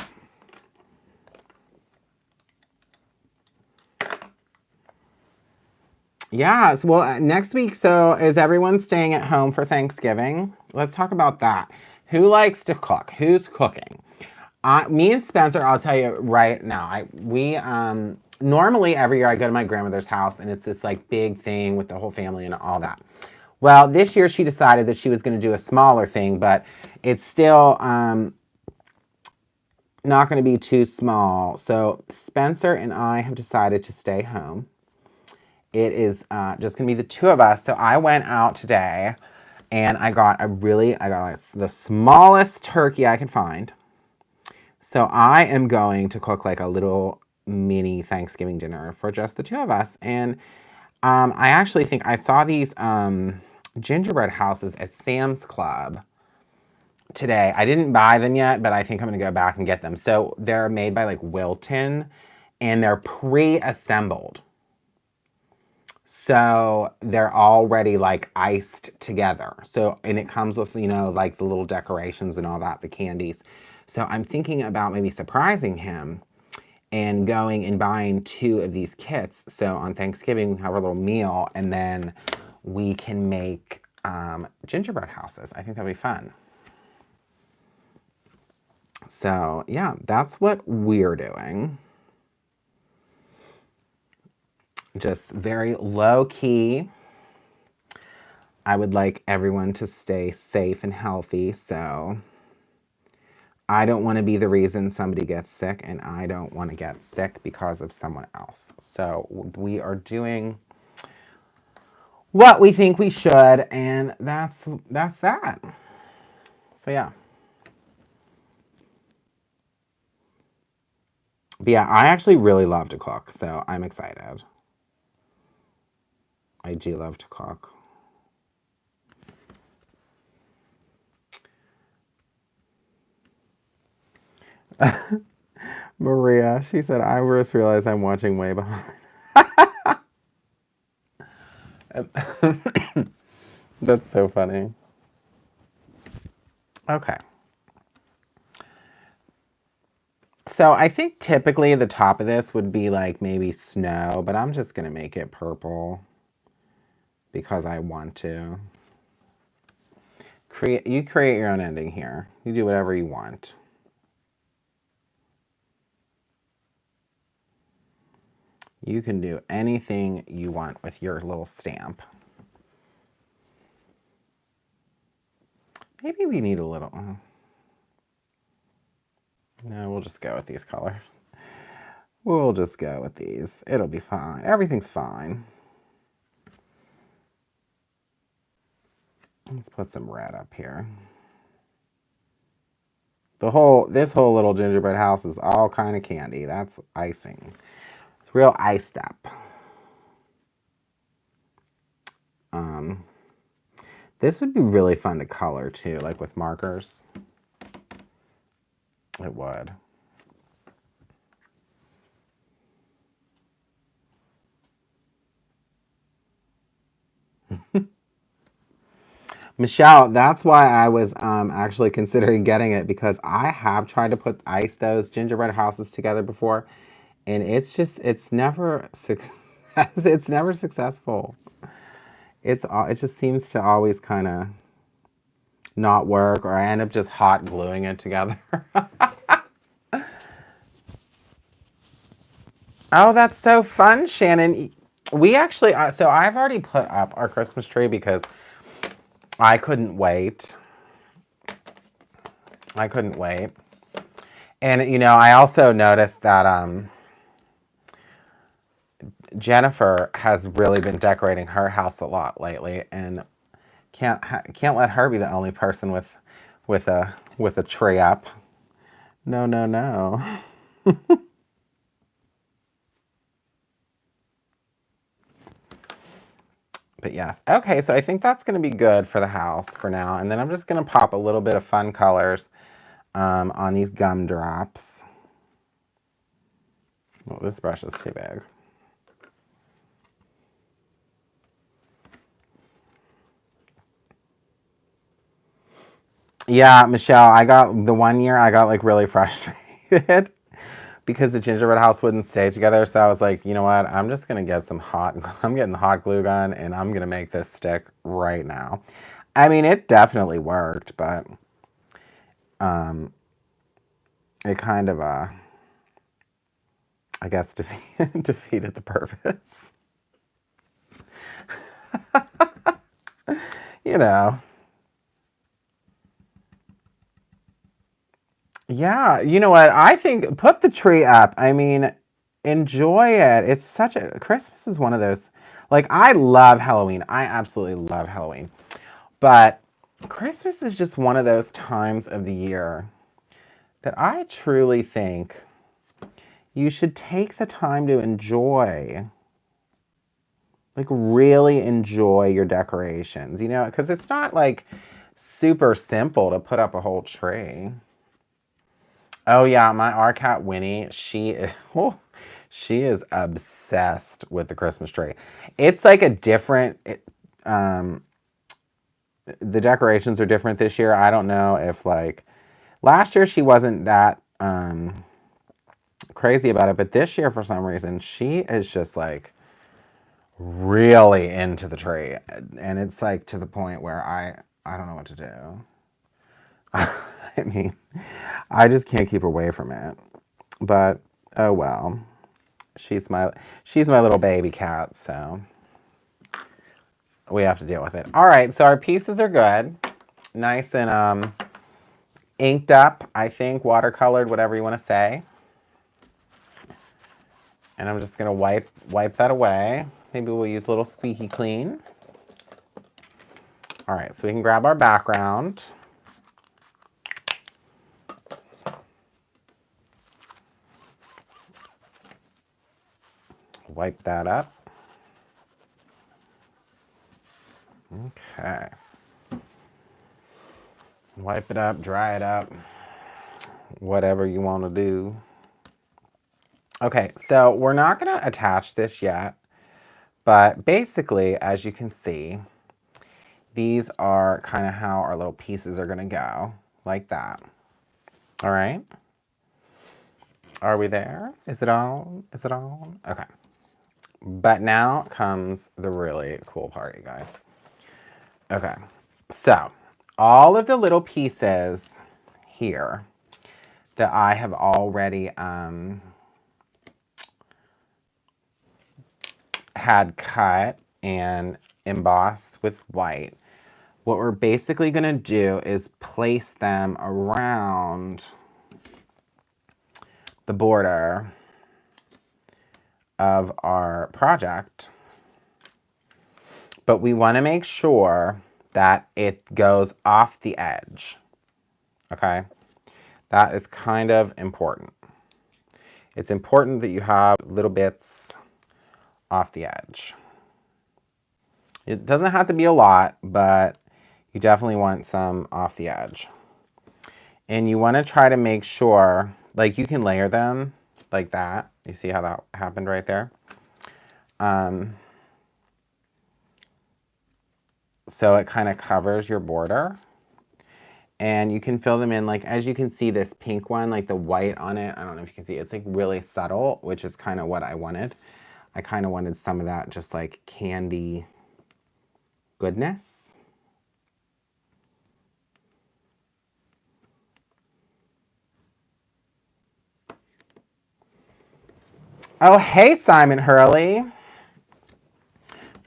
S1: Yeah, well, next week, so is everyone staying at home for Thanksgiving? Let's talk about that. Who likes to cook? Who's cooking? Me and Spencer, I'll tell you right now, we normally every year I go to my grandmother's house and it's this like big thing with the whole family and all that. Well, this year she decided that she was going to do a smaller thing, but it's still not going to be too small. So Spencer and I have decided to stay home. It is just going to be the two of us. So I went out today and I got like the smallest turkey I could find. So I am going to cook like a little mini Thanksgiving dinner for just the two of us. And I actually think I saw these gingerbread houses at Sam's Club today. I didn't buy them yet, but I think I'm going to go back and get them. So they're made by like Wilton and they're pre-assembled. So they're already like iced together. So, and it comes with, you know, like the little decorations and all that, the candies. So I'm thinking about maybe surprising him and going and buying 2 of these kits. So on Thanksgiving, we have a little meal and then we can make gingerbread houses. I think that'll be fun. So yeah, that's what we're doing. Just very low key. I would like everyone to stay safe and healthy, so I don't want to be the reason somebody gets sick, and I don't want to get sick because of someone else. So we are doing what we think we should, and that's that. So yeah. But yeah, I actually really love to cook, so I'm excited. I do love to cook. Maria, she said, I just realized I'm watching way behind. That's so funny. Okay. So I think typically the top of this would be like maybe snow, but I'm just going to make it purple because I want to. You create your own ending here. You do whatever you want. You can do anything you want with your little stamp. Maybe we need a little. No, we'll just go with these colors. We'll just go with these. It'll be fine. Everything's fine. Let's put some red up here. This whole little gingerbread house is all kind of candy. That's icing. It's real iced up. This would be really fun to color too, like with markers. It would. Michelle, that's why I was actually considering getting it, because I have tried to ice those gingerbread houses together before, and it's never it's never successful. It just seems to always kind of not work, or I end up just hot gluing it together. Oh, that's so fun, Shannon. We actually, so I've already put up our Christmas tree because I couldn't wait. I couldn't wait. And, you know, I also noticed that Jennifer has really been decorating her house a lot lately, and can't let her be the only person with a tree up. No, no, no. But yes. Okay, so I think that's going to be good for the house for now. And then I'm just going to pop a little bit of fun colors on these gumdrops. Oh, this brush is too big. Yeah, Michelle, I got the one year I got like really frustrated because the gingerbread house wouldn't stay together. So I was like, you know what? I'm just going to get I'm getting the hot glue gun and I'm going to make this stick right now. I mean, it definitely worked, but it kind of, I guess, defeated the purpose. You know. Yeah, you know what? I think put the tree up. I mean, enjoy it. It's such a Christmas is one of those. Like, I love Halloween. I absolutely love Halloween. But Christmas is just one of those times of the year that I truly think you should take the time to enjoy. Like, really enjoy your decorations, you know, because it's not like super simple to put up a whole tree. Oh yeah, my our cat Winnie, she is obsessed with the Christmas tree. It's like a different um the decorations are different this year. I don't know if like last year she wasn't that crazy about it, but this year for some reason she is just like really into the tree. And it's like to the point where I don't know what to do. I mean, I just can't keep away from it. But oh well. She's my little baby cat, so we have to deal with it. All right, so our pieces are good. Nice and inked up, I think, watercolored, whatever you want to say. And I'm just going to wipe that away. Maybe we'll use a little squeaky clean. All right, so we can grab our background. Wipe that up. Okay. Wipe it up, dry it up, whatever you want to do. Okay, so we're not going to attach this yet, but basically, as you can see, these are kind of how our little pieces are going to go, like that. All right? Are we there? Is it on? Is it on? Okay. But now comes the really cool part, you guys. Okay, so all of the little pieces here that I have already had cut and embossed with white, what we're basically going to do is place them around the border of our project. But we want to make sure that it goes off the edge. Okay? That is kind of important. It's important that you have little bits off the edge. It doesn't have to be a lot, but you definitely want some off the edge. And you want to try to make sure, like you can layer them like that. You see how that happened right there? so it kind of covers your border. And you can fill them in, like, as you can see, this pink one, like the white on it, I don't know if you can see, it's like really subtle, which is kind of what I wanted. I kind of wanted some of that just like candy goodness. Oh, hey, Simon Hurley.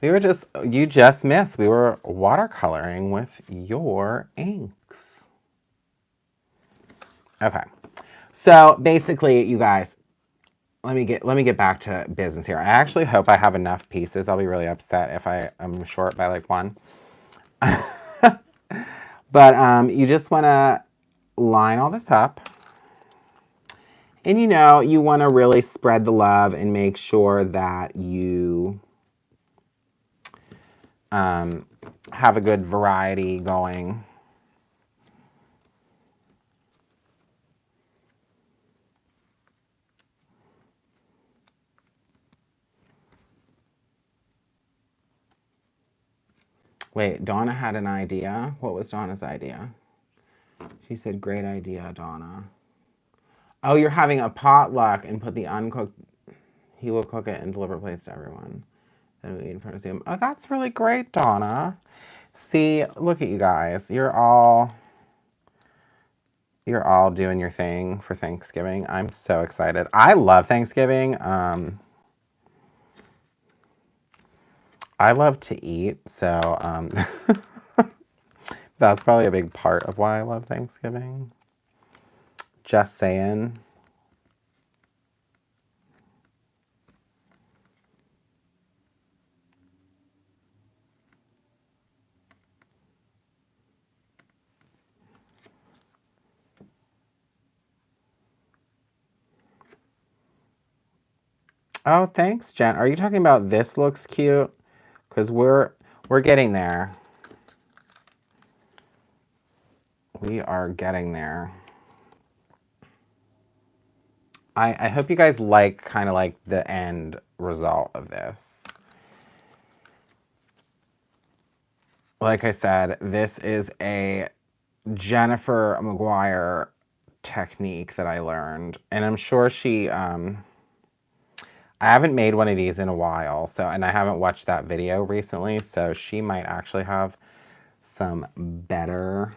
S1: You just missed. We were watercoloring with your inks. Okay. So basically, you guys, let me get back to business here. I actually hope I have enough pieces. I'll be really upset if I am short by like one. But you just want to line all this up. And you know, you want to really spread the love and make sure that you have a good variety going. Wait, Donna had an idea. What was Donna's idea? She said, great idea, Donna. Oh, you're having a potluck and put the uncooked. He will cook it and deliver plates to everyone. Then we eat in front of Zoom. Oh, that's really great, Donna. See, look at you guys. You're all doing your thing for Thanksgiving. I'm so excited. I love Thanksgiving. I love to eat, so that's probably a big part of why I love Thanksgiving. Just saying. Oh, thanks, Jen. Are you talking about this looks cute? Because we're getting there. We are getting there. I hope you guys like kind of like the end result of this. Like I said, this is a Jennifer McGuire technique that I learned. And I'm sure she, I haven't made one of these in a while, so, and I haven't watched that video recently, so she might actually have some better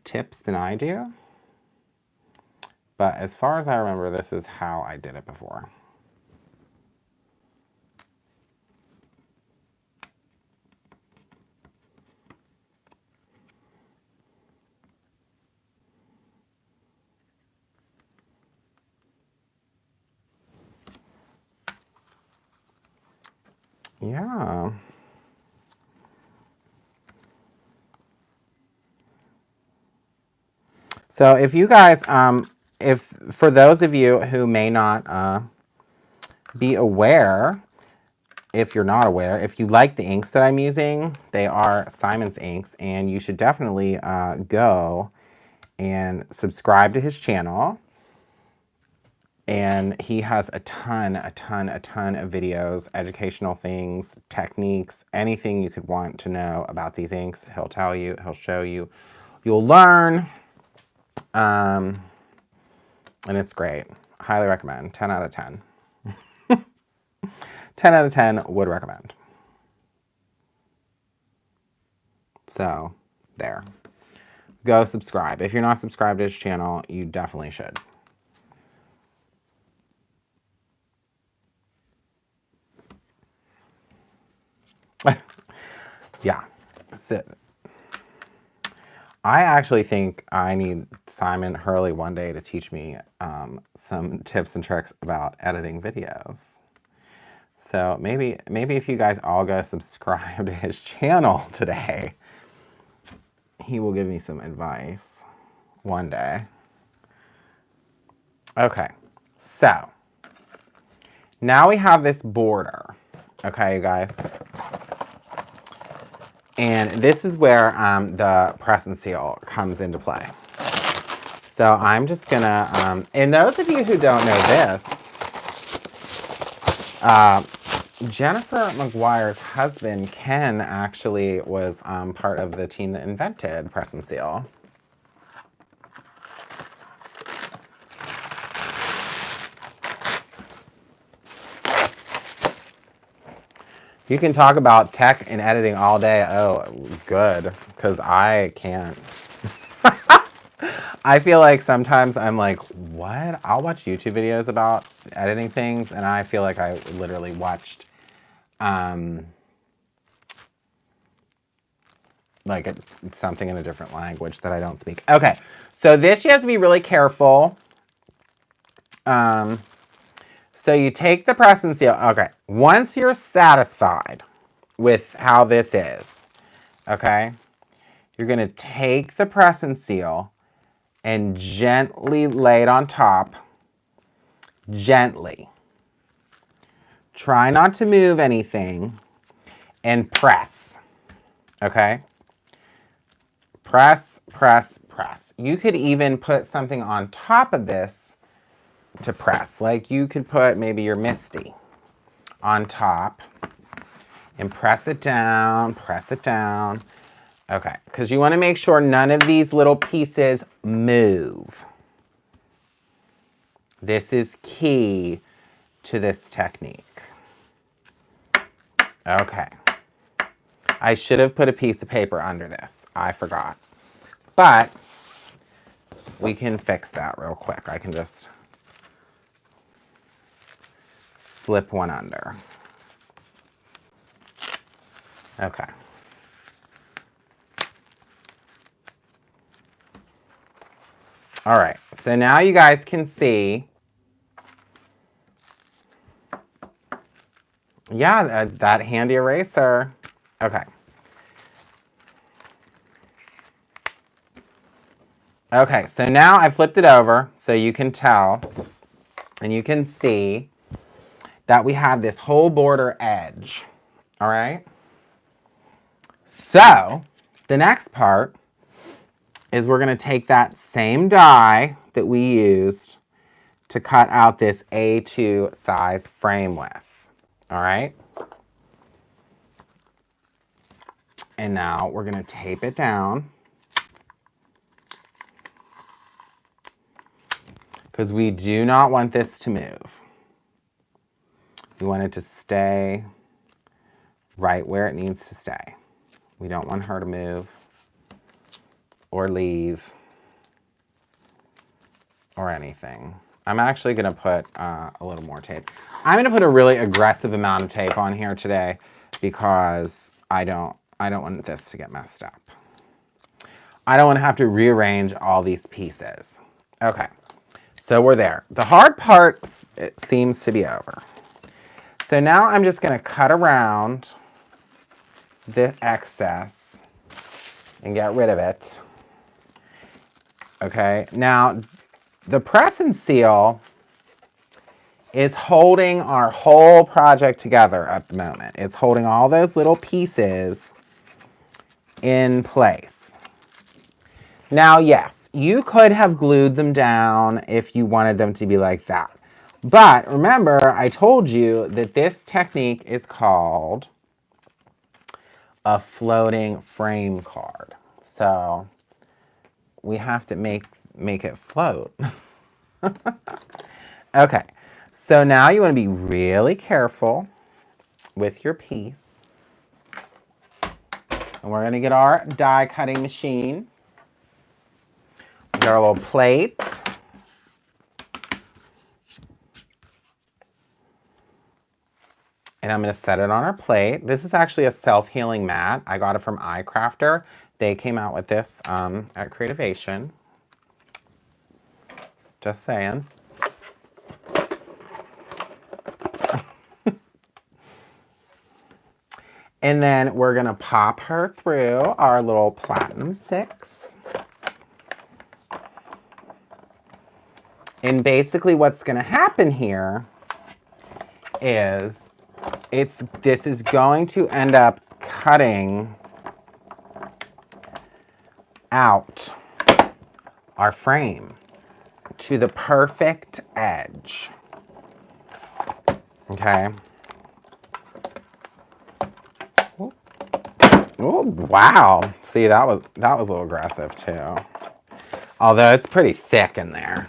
S1: tips than I do. But as far as I remember, this is how I did it before. Yeah. So if you guys, if for those of you who may not be aware, if you're not aware, if you like the inks that I'm using, they are Simon's inks, and you should definitely go and subscribe to his channel. And he has a ton of videos, educational things, techniques, anything you could want to know about these inks. He'll tell you, he'll show you, you'll learn. And it's great. Highly recommend. 10 out of 10. 10 out of 10 would recommend. So, there. Go subscribe. If you're not subscribed to his channel, you definitely should. Yeah. So, I actually think I need Simon Hurley one day to teach me some tips and tricks about editing videos. So maybe if you guys all go subscribe to his channel today, he will give me some advice one day. Okay, so now we have this border. Okay, you guys. And this is where the press and seal comes into play. So I'm just gonna, and those of you who don't know this, Jennifer McGuire's husband, Ken, actually was part of the team that invented press and seal. You can talk about tech and editing all day. Oh, good, because I can't. I feel like sometimes I'm like, what? I'll watch YouTube videos about editing things, and I feel like I literally watched like something in a different language that I don't speak. Okay, so this you have to be really careful. So you take the press and seal. Okay, once you're satisfied with how this is, okay, you're gonna take the press and seal and gently lay it on top. Gently. Try not to move anything and press. Okay? Press, press, press. You could even put something on top of this to press. Like you could put maybe your Misty on top and press it down, press it down. Okay, because you want to make sure none of these little pieces move. This is key to this technique. Okay. I should have put a piece of paper under this. I forgot. But we can fix that real quick. I can just slip one under. Okay. All right. So now you guys can see. Yeah, that handy eraser. Okay. Okay, so now I flipped it over so you can tell and you can see that we have this whole border edge. All right. So the next part is we're going to take that same die that we used to cut out this A2 size frame with. All right. And now we're going to tape it down because we do not want this to move. We want it to stay right where it needs to stay. We don't want her to move or leave or anything. I'm actually going to put a little more tape. I'm going to put a really aggressive amount of tape on here today because I don't want this to get messed up. I don't want to have to rearrange all these pieces. Okay, so we're there. The hard part, it seems to be over. So now I'm just going to cut around the excess and get rid of it. Okay, now the press and seal is holding our whole project together at the moment. It's holding all those little pieces in place. Now, yes, you could have glued them down if you wanted them to be like that. But remember, I told you that this technique is called a floating frame card. So we have to make it float. Okay, so now you want to be really careful with your piece. And we're going to get our die cutting machine. We got our little plate. And I'm going to set it on our plate. This is actually a self-healing mat. I got it from iCrafter. They came out with this at Creativation. Just saying. And then we're going to pop her through our little Platinum 6. And basically what's going to happen here is this is going to end up cutting out our frame to the perfect edge. Okay? Oh, wow. See, that was a little aggressive too. Although it's pretty thick in there.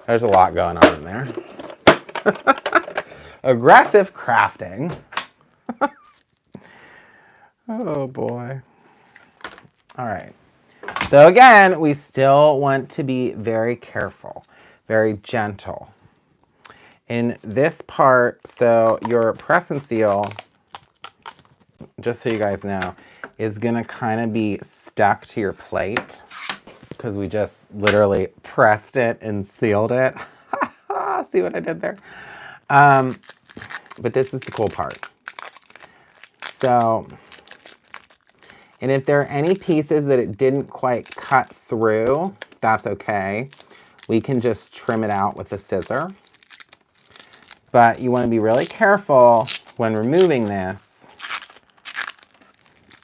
S1: There's a lot going on in there. Aggressive crafting. Oh boy. All right. So again, we still want to be very careful, very gentle. In this part, so your press and seal, just so you guys know, is gonna kind of be stuck to your plate because we just literally pressed it and sealed it. See what I did there? But this is the cool part. So, and if there are any pieces that it didn't quite cut through, that's okay. We can just trim it out with a scissor. But you want to be really careful when removing this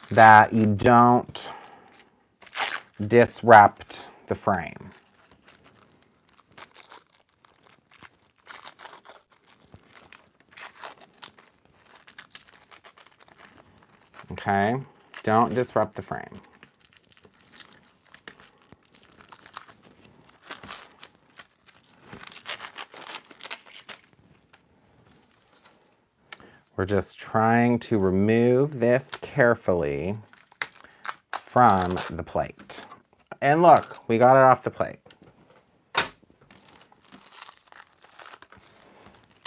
S1: that you don't disrupt the frame. Okay? Don't disrupt the frame. We're just trying to remove this carefully from the plate. And look, we got it off the plate.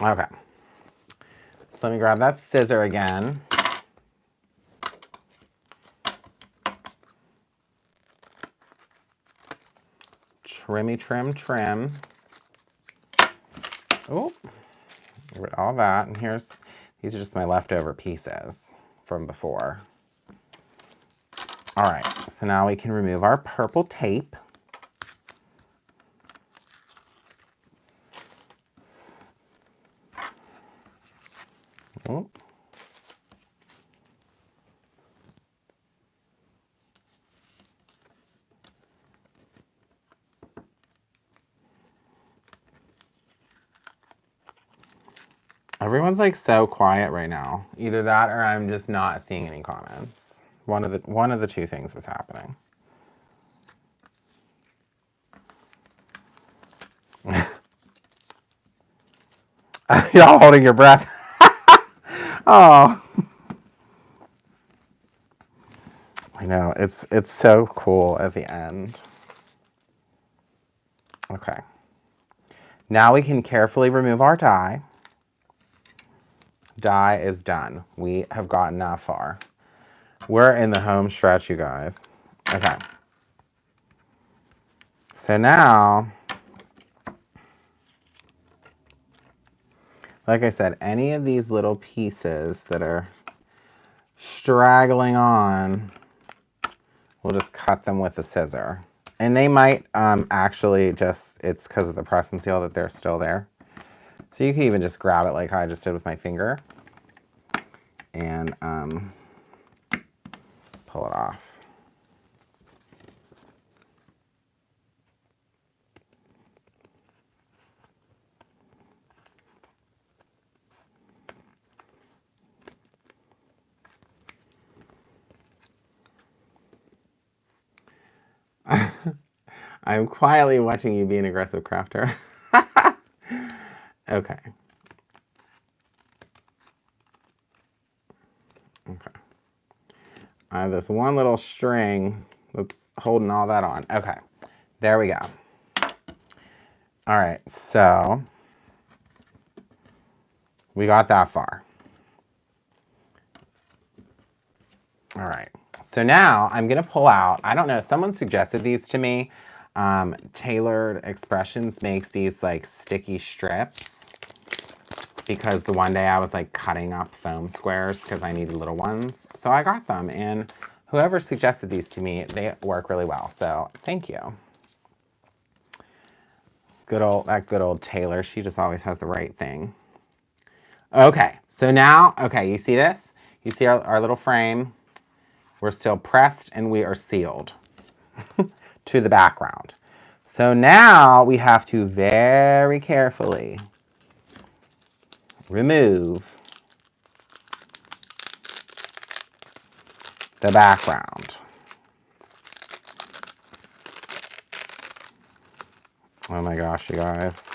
S1: Okay. So let me grab that scissor again. Trimmy, trim, trim. Oh, get rid of all that. And these are just my leftover pieces from before. All right, so now we can remove our purple tape. Oh. Everyone's like so quiet right now. Either that or I'm just not seeing any comments. One of the two things is happening. Y'all holding your breath. Oh. I know, it's so cool at the end. Okay. Now we can carefully remove our die. Die is done. We have gotten that far. We're in the home stretch, you guys. Okay. So now, like I said, any of these little pieces that are straggling on, we'll just cut them with a scissor. And they might actually just, it's because of the press and seal that they're still there. So you can even just grab it like I just did with my finger and pull it off. I'm quietly watching you be an aggressive crafter. Okay. Okay. I have this one little string that's holding all that on. Okay. There we go. All right. So we got that far. All right. So now I'm going to pull out, I don't know, someone suggested these to me. Tailored Expressions makes these like sticky strips because the one day I was like cutting up foam squares because I needed little ones. So I got them, and whoever suggested these to me, they work really well. So thank you. That good old Taylor. She just always has the right thing. Okay. So now, okay, you see this? You see our little frame? We're still pressed and we are sealed to the background. So now we have to very carefully remove the background. Oh my gosh, you guys.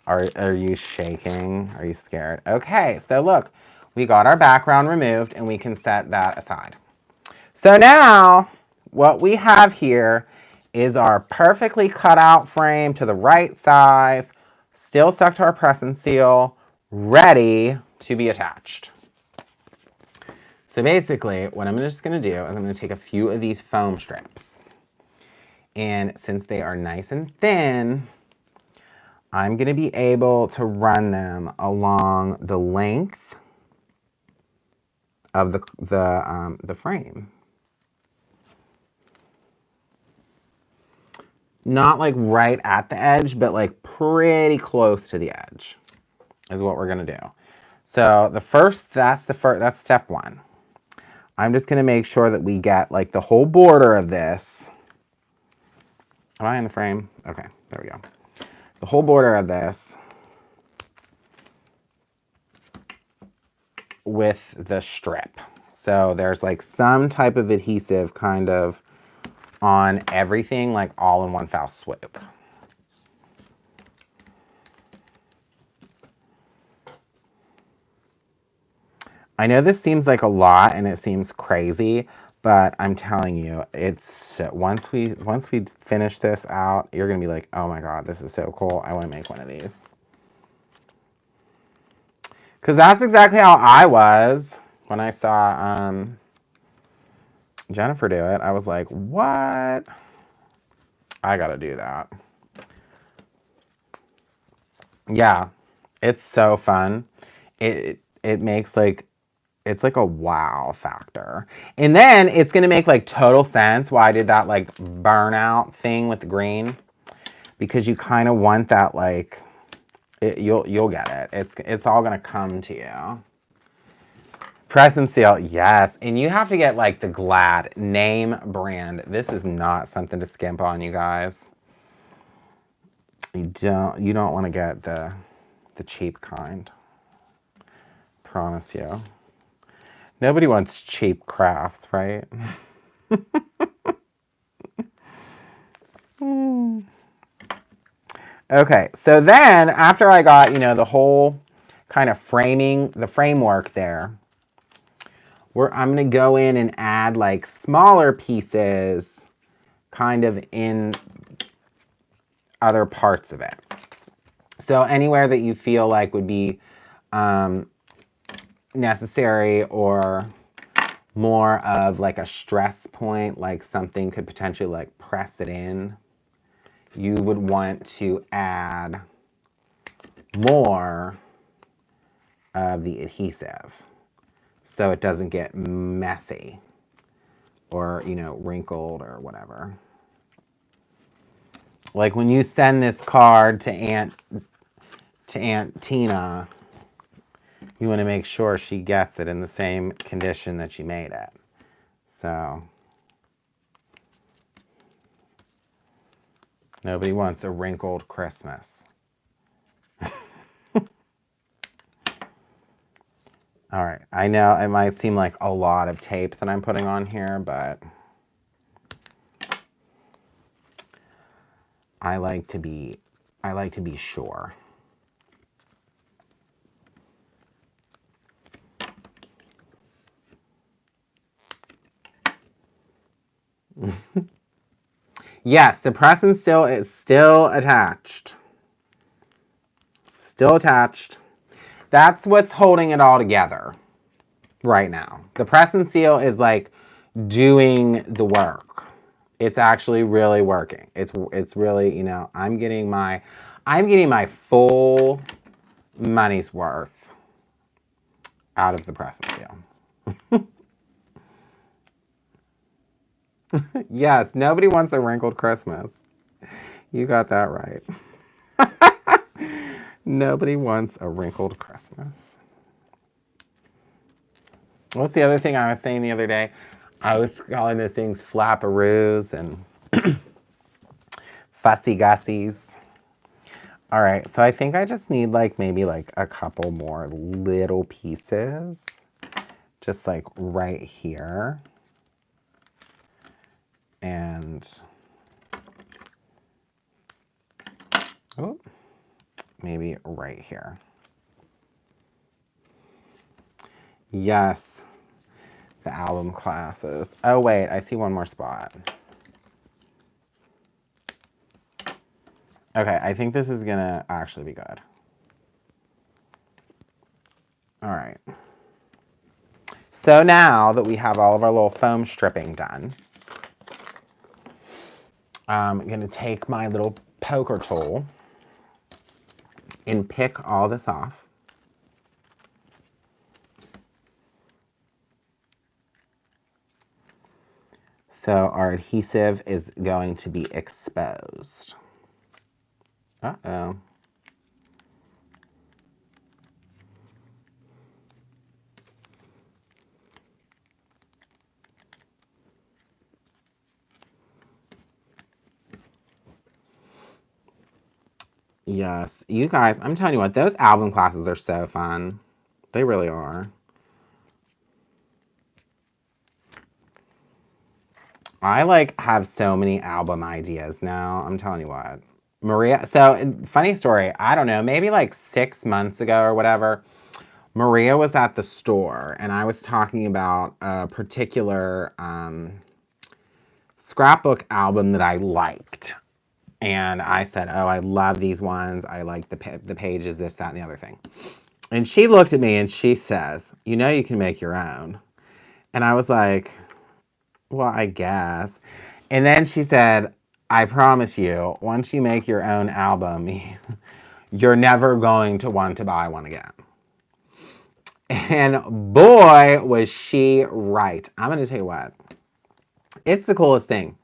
S1: Are you shaking? Are you scared? Okay, so look, we got our background removed and we can set that aside. So now what we have here is our perfectly cut out frame to the right size, still stuck to our press and seal, ready to be attached. So basically what I'm just going to do is I'm going to take a few of these foam strips. And since they are nice and thin, I'm going to be able to run them along the length of the frame. Not like right at the edge, but like pretty close to the edge is what we're going to do. So that's step one. I'm just going to make sure that we get like the whole border of this. Am I in the frame? Okay, there we go. The whole border of this with the strip. So there's like some type of adhesive kind of on everything, like all in one foul swoop. I know this seems like a lot and it seems crazy, but I'm telling you, it's once we finish this out, you're gonna be like, oh my god, this is so cool. I want to make one of these. Because that's exactly how I was when I saw Jennifer do it. I was like, what? I gotta do that. Yeah, it's so fun. It makes like, it's like a wow factor. And then it's gonna make like total sense why I did that like burnout thing with the green. Because you kind of want that like, you'll get it. It's all gonna come to you. Press and seal, yes. And you have to get like the Glad name brand. This is not something to skimp on, you guys. You don't want to get the cheap kind. Promise you. Nobody wants cheap crafts, right? Okay, so then after I got, you know, the whole kind of framing, the framework there, I'm going to go in and add like smaller pieces kind of in other parts of it. So anywhere that you feel like would be necessary or more of like a stress point, like something could potentially like press it in, you would want to add more of the adhesive so it doesn't get messy or, you know, wrinkled or whatever. Like when you send this card to Aunt Tina, you want to make sure she gets it in the same condition that you made it. So nobody wants a wrinkled Christmas. All right, I know it might seem like a lot of tape that I'm putting on here, but I like to be sure. Yes, the press and seal is still attached. Still attached. That's what's holding it all together right now. The press and seal is like doing the work. It's actually really working. It's really, you know, I'm getting my full money's worth out of the press and seal. Yes, nobody wants a wrinkled Christmas. You got that right. Nobody wants a wrinkled Christmas. What's the other thing I was saying the other day? I was calling those things flapperoos and fussy-gussies. All right, so I think I just need like maybe like a couple more little pieces just like right here. And, oh, maybe right here. Yes, the album classes. Oh wait, I see one more spot. Okay, I think this is gonna actually be good. All right. So now that we have all of our little foam stripping done, I'm gonna take my little poker tool and pick all this off. So our adhesive is going to be exposed. Uh-oh. Yes, you guys, I'm telling you what, those album classes are so fun. They really are. I like have so many album ideas now. I'm telling you what. Maria, so funny story, I don't know, maybe like 6 months ago or whatever, Maria was at the store and I was talking about a particular scrapbook album that I liked. And I said, oh, I love these ones. I like the pages, this, that, and the other thing. And she looked at me and she says, you know you can make your own. And I was like, well, I guess. And then she said, I promise you, once you make your own album, you're never going to want to buy one again. And boy, was she right. I'm going to tell you what. It's the coolest thing.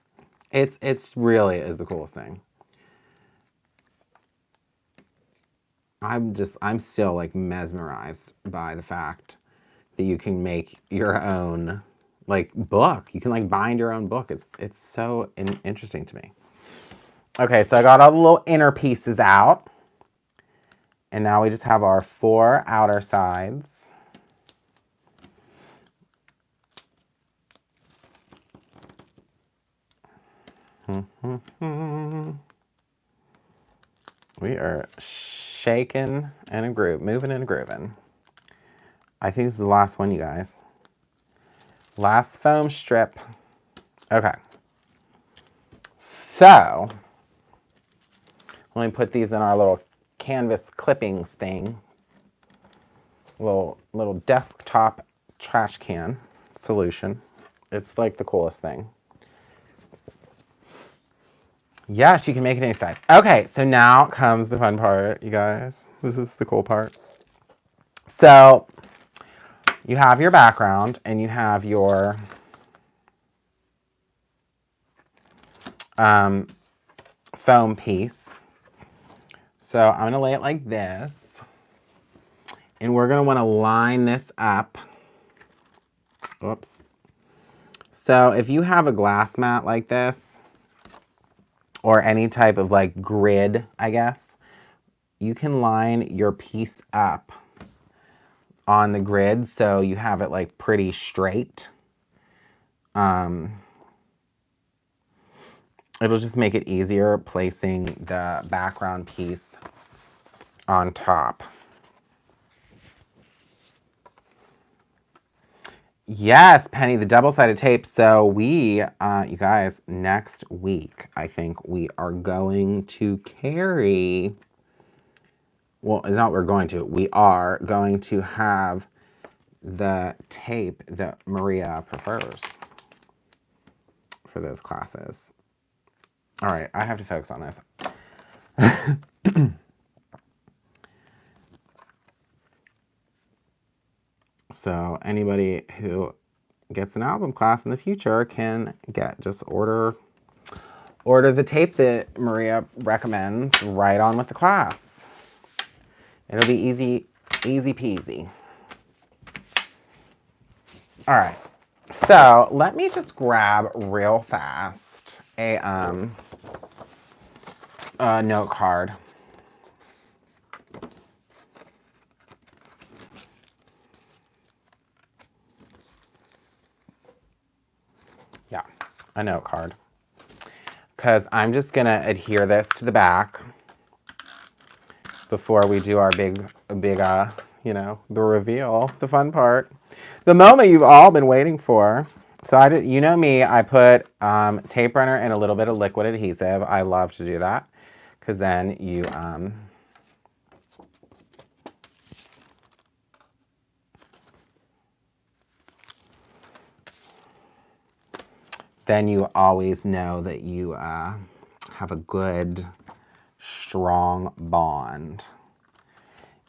S1: It's really is the coolest thing. I'm still like mesmerized by the fact that you can make your own like book. You can like bind your own book. It's so interesting to me. Okay, so I got all the little inner pieces out. And now we just have our 4 outer sides. We are shaking and moving and grooving. I think this is the last one, you guys. Last foam strip. Okay. So, let me put these in our little canvas clippings thing. Little desktop trash can solution. It's like the coolest thing. Yes, you can make it any size. Okay, so now comes the fun part, you guys. This is the cool part. So, you have your background and you have your foam piece. So, I'm going to lay it like this. And we're going to want to line this up. Oops. So, if you have a glass mat like this, or any type of like grid, I guess, you can line your piece up on the grid so you have it like pretty straight. It'll just make it easier placing the background piece on top. Yes, Penny, the double-sided tape. So we, you guys, next week, I think we are going to carry, well, it's not we're going to, we are going to have the tape that Maria prefers for those classes. All right, I have to focus on this. So anybody who gets an album class in the future can just order the tape that Maria recommends right on with the class. It'll be easy peasy. All right, so let me just grab real fast a note card. a note card. Because I'm just going to adhere this to the back before we do our big, you know, the reveal, the fun part. The moment you've all been waiting for. So you know me, I put tape runner and a little bit of liquid adhesive. I love to do that because then you always know that you have a good, strong bond,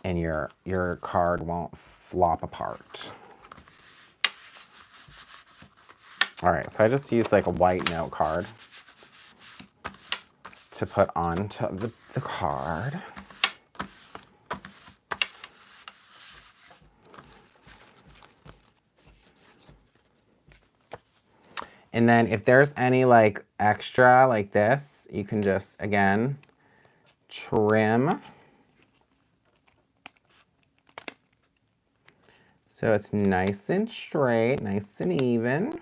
S1: and your card won't flop apart. All right, so I just used like a white note card to put onto the card. And then if there's any like extra like this, you can just, again, trim. So it's nice and straight, nice and even.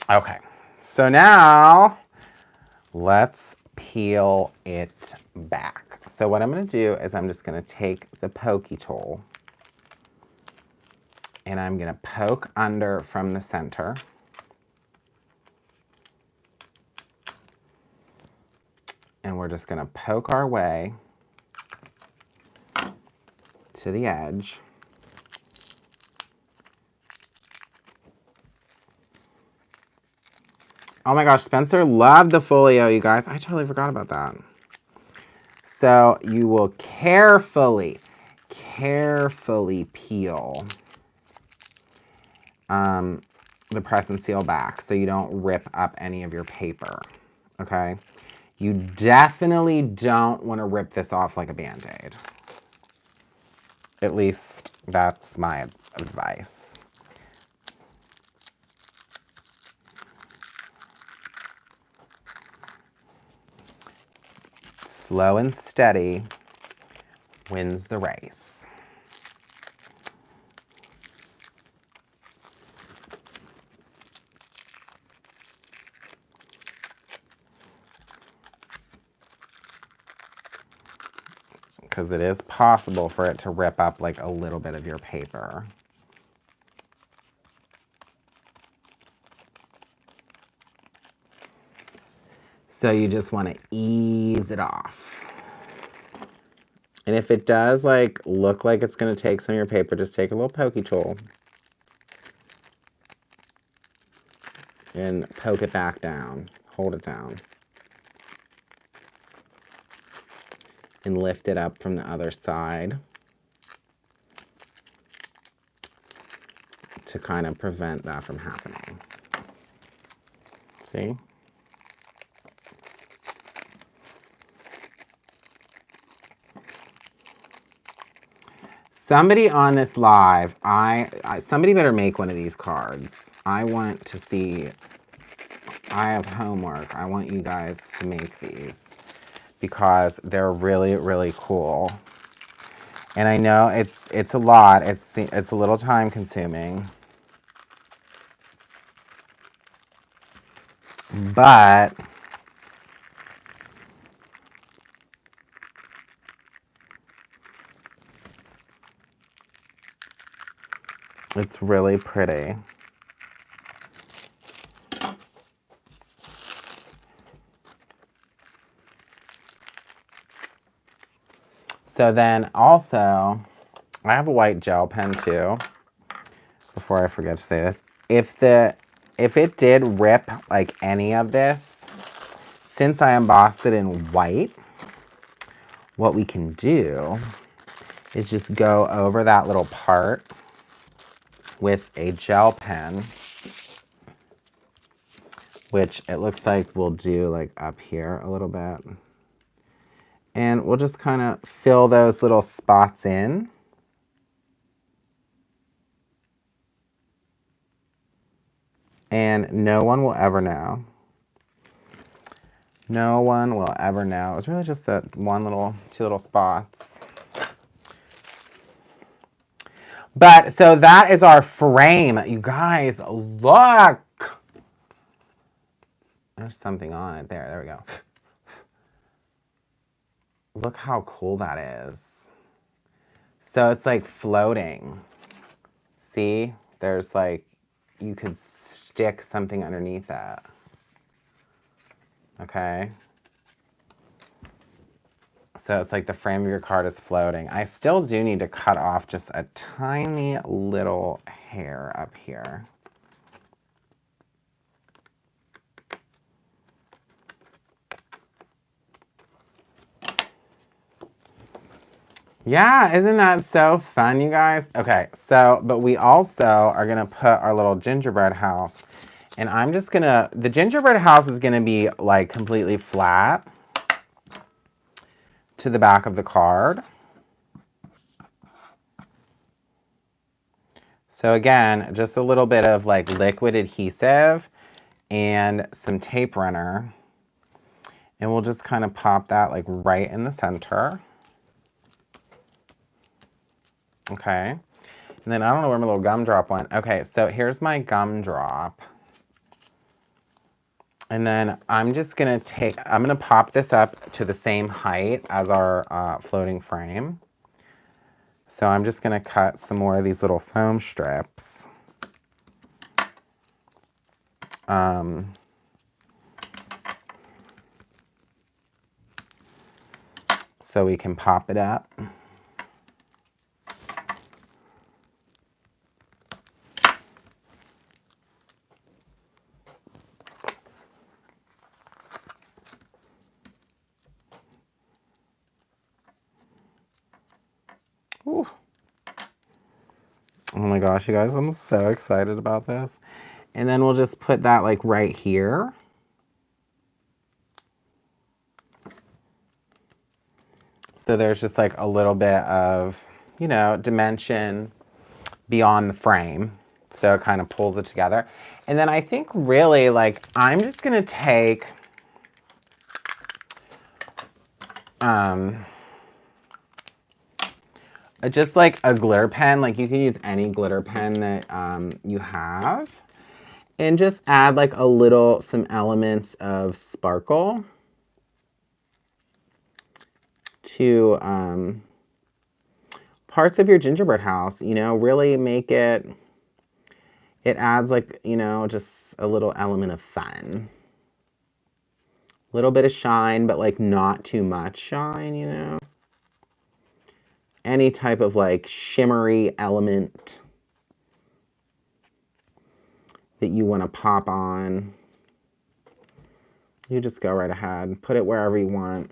S1: Okay, so now let's peel it back. So what I'm going to do is I'm just going to take the pokey tool and I'm going to poke under from the center. And we're just going to poke our way to the edge. Oh my gosh, Spencer loved the folio, you guys. I totally forgot about that. So you will carefully peel the press and seal back so you don't rip up any of your paper, okay? You definitely don't want to rip this off like a Band-Aid. At least that's my advice. Slow and steady wins the race. Because it is possible for it to rip up like a little bit of your paper. So you just want to ease it off. And if it does like look like it's going to take some of your paper, just take a little pokey tool and poke it back down. Hold it down. And lift it up from the other side to kind of prevent that from happening. See? Somebody on this live, somebody better make one of these cards. I want to see, I have homework. I want you guys to make these because they're really, really cool. And I know it's a lot. It's a little time consuming. But it's really pretty. So then also, I have a white gel pen too, before I forget to say this. If it did rip like any of this, since I embossed it in white, what we can do is just go over that little part with a gel pen, which it looks like we'll do like up here a little bit. And we'll just kind of fill those little spots in. And no one will ever know. No one will ever know. It was really just that two little spots. But, so that is our frame. You guys, look. There's something on it there. There we go. Look how cool that is. So it's like floating. See? There's like, you could stick something underneath that. Okay. So it's like the frame of your card is floating. I still do need to cut off just a tiny little hair up here. Yeah, isn't that so fun, you guys? Okay, so, but we also are gonna put our little gingerbread house, and I'm just gonna, the gingerbread house is gonna be like completely flat to the back of the card. So again, just a little bit of like liquid adhesive and some tape runner. And we'll just kind of pop that like right in the center. Okay. And then I don't know where my little gumdrop went. Okay, so here's my gumdrop. And then I'm just gonna I'm gonna pop this up to the same height as our floating frame. So I'm just gonna cut some more of these little foam strips. So we can pop it up. Ooh. Oh my gosh, you guys, I'm so excited about this. And then we'll just put that like right here. So there's just like a little bit of, you know, dimension beyond the frame. So it kind of pulls it together. And then I think really like, I'm just gonna take, just like a glitter pen. Like you can use any glitter pen that you have. And just add like some elements of sparkle to parts of your gingerbread house, you know, really make it adds like, you know, just a little element of fun. A little bit of shine, but like not too much shine, you know. Any type of like shimmery element that you want to pop on, you just go right ahead. Put it wherever you want.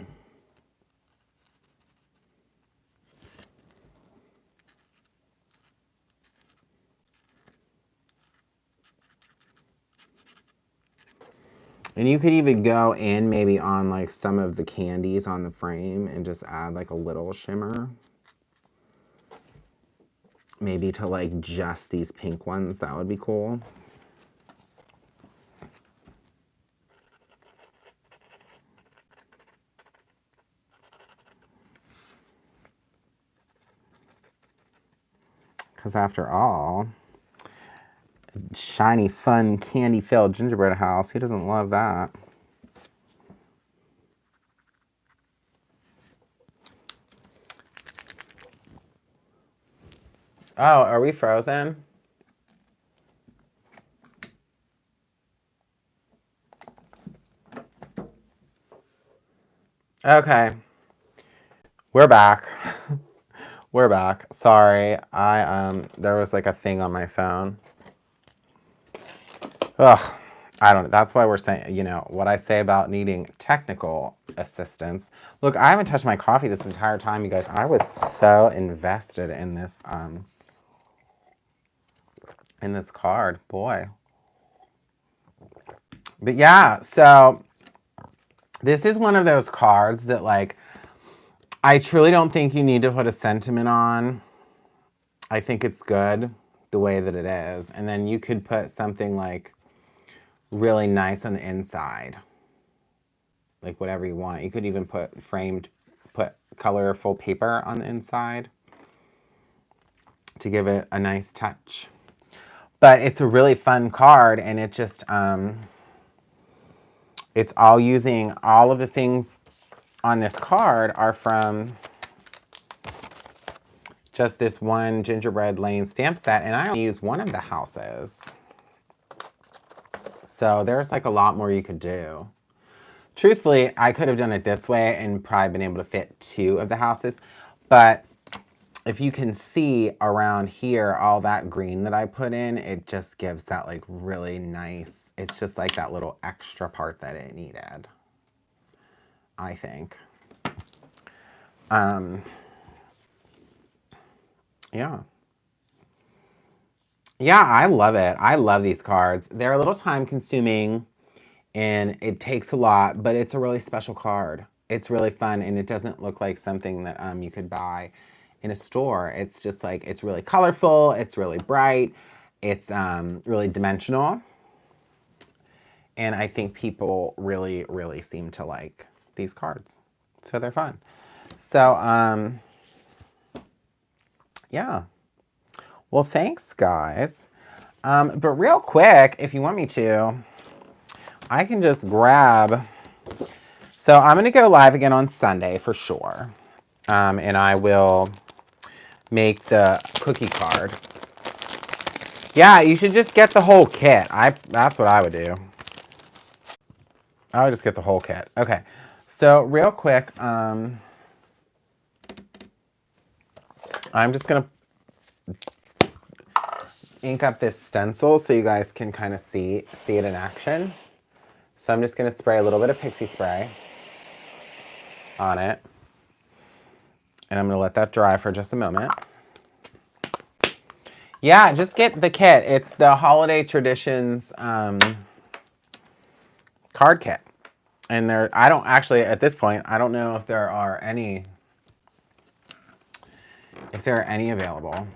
S1: And you could even go in maybe on like some of the candies on the frame and just add like a little shimmer. Maybe to like just these pink ones, that would be cool. Because after all, shiny, fun, candy-filled gingerbread house, who doesn't love that? Oh, are we frozen? Okay. We're back. We're back. Sorry. There was like a thing on my phone. Ugh. I don't know. That's why we're saying, you know, what I say about needing technical assistance. Look, I haven't touched my coffee this entire time, you guys. I was so invested in this card. Boy. But yeah, so this is one of those cards that like, I truly don't think you need to put a sentiment on. I think it's good the way that it is. And then you could put something like really nice on the inside. like whatever you want. You could even put colorful paper on the inside to give it a nice touch. But it's a really fun card, and it just, it's all using, all of the things on this card are from just this one Gingerbread Lane stamp set, and I only use one of the houses. So there's like a lot more you could do. Truthfully, I could have done it this way and probably been able to fit 2 of the houses, but if you can see around here, all that green that I put in, it just gives that like really nice, it's just like that little extra part that it needed, I think. Yeah. Yeah, I love it. I love these cards. They're a little time consuming and it takes a lot, but it's a really special card. It's really fun, and it doesn't look like something that you could buy in a store. It's just like, it's really colorful, it's really bright, it's really dimensional, and I think people really, really seem to like these cards. So they're fun. So, yeah. Well, thanks, guys. But real quick, if you want me to, I can just grab. So I'm going to go live again on Sunday for sure. And I will make the cookie card. Yeah, you should just get the whole kit. That's what I would do. I would just get the whole kit. Okay. So real quick, I'm just going to ink up this stencil so you guys can kind of see it in action. So I'm just going to spray a little bit of pixie spray on it. And I'm going to let that dry for just a moment. Yeah, just get the kit. It's the Holiday Traditions card kit. And I don't actually, at this point, I don't know if there are any available.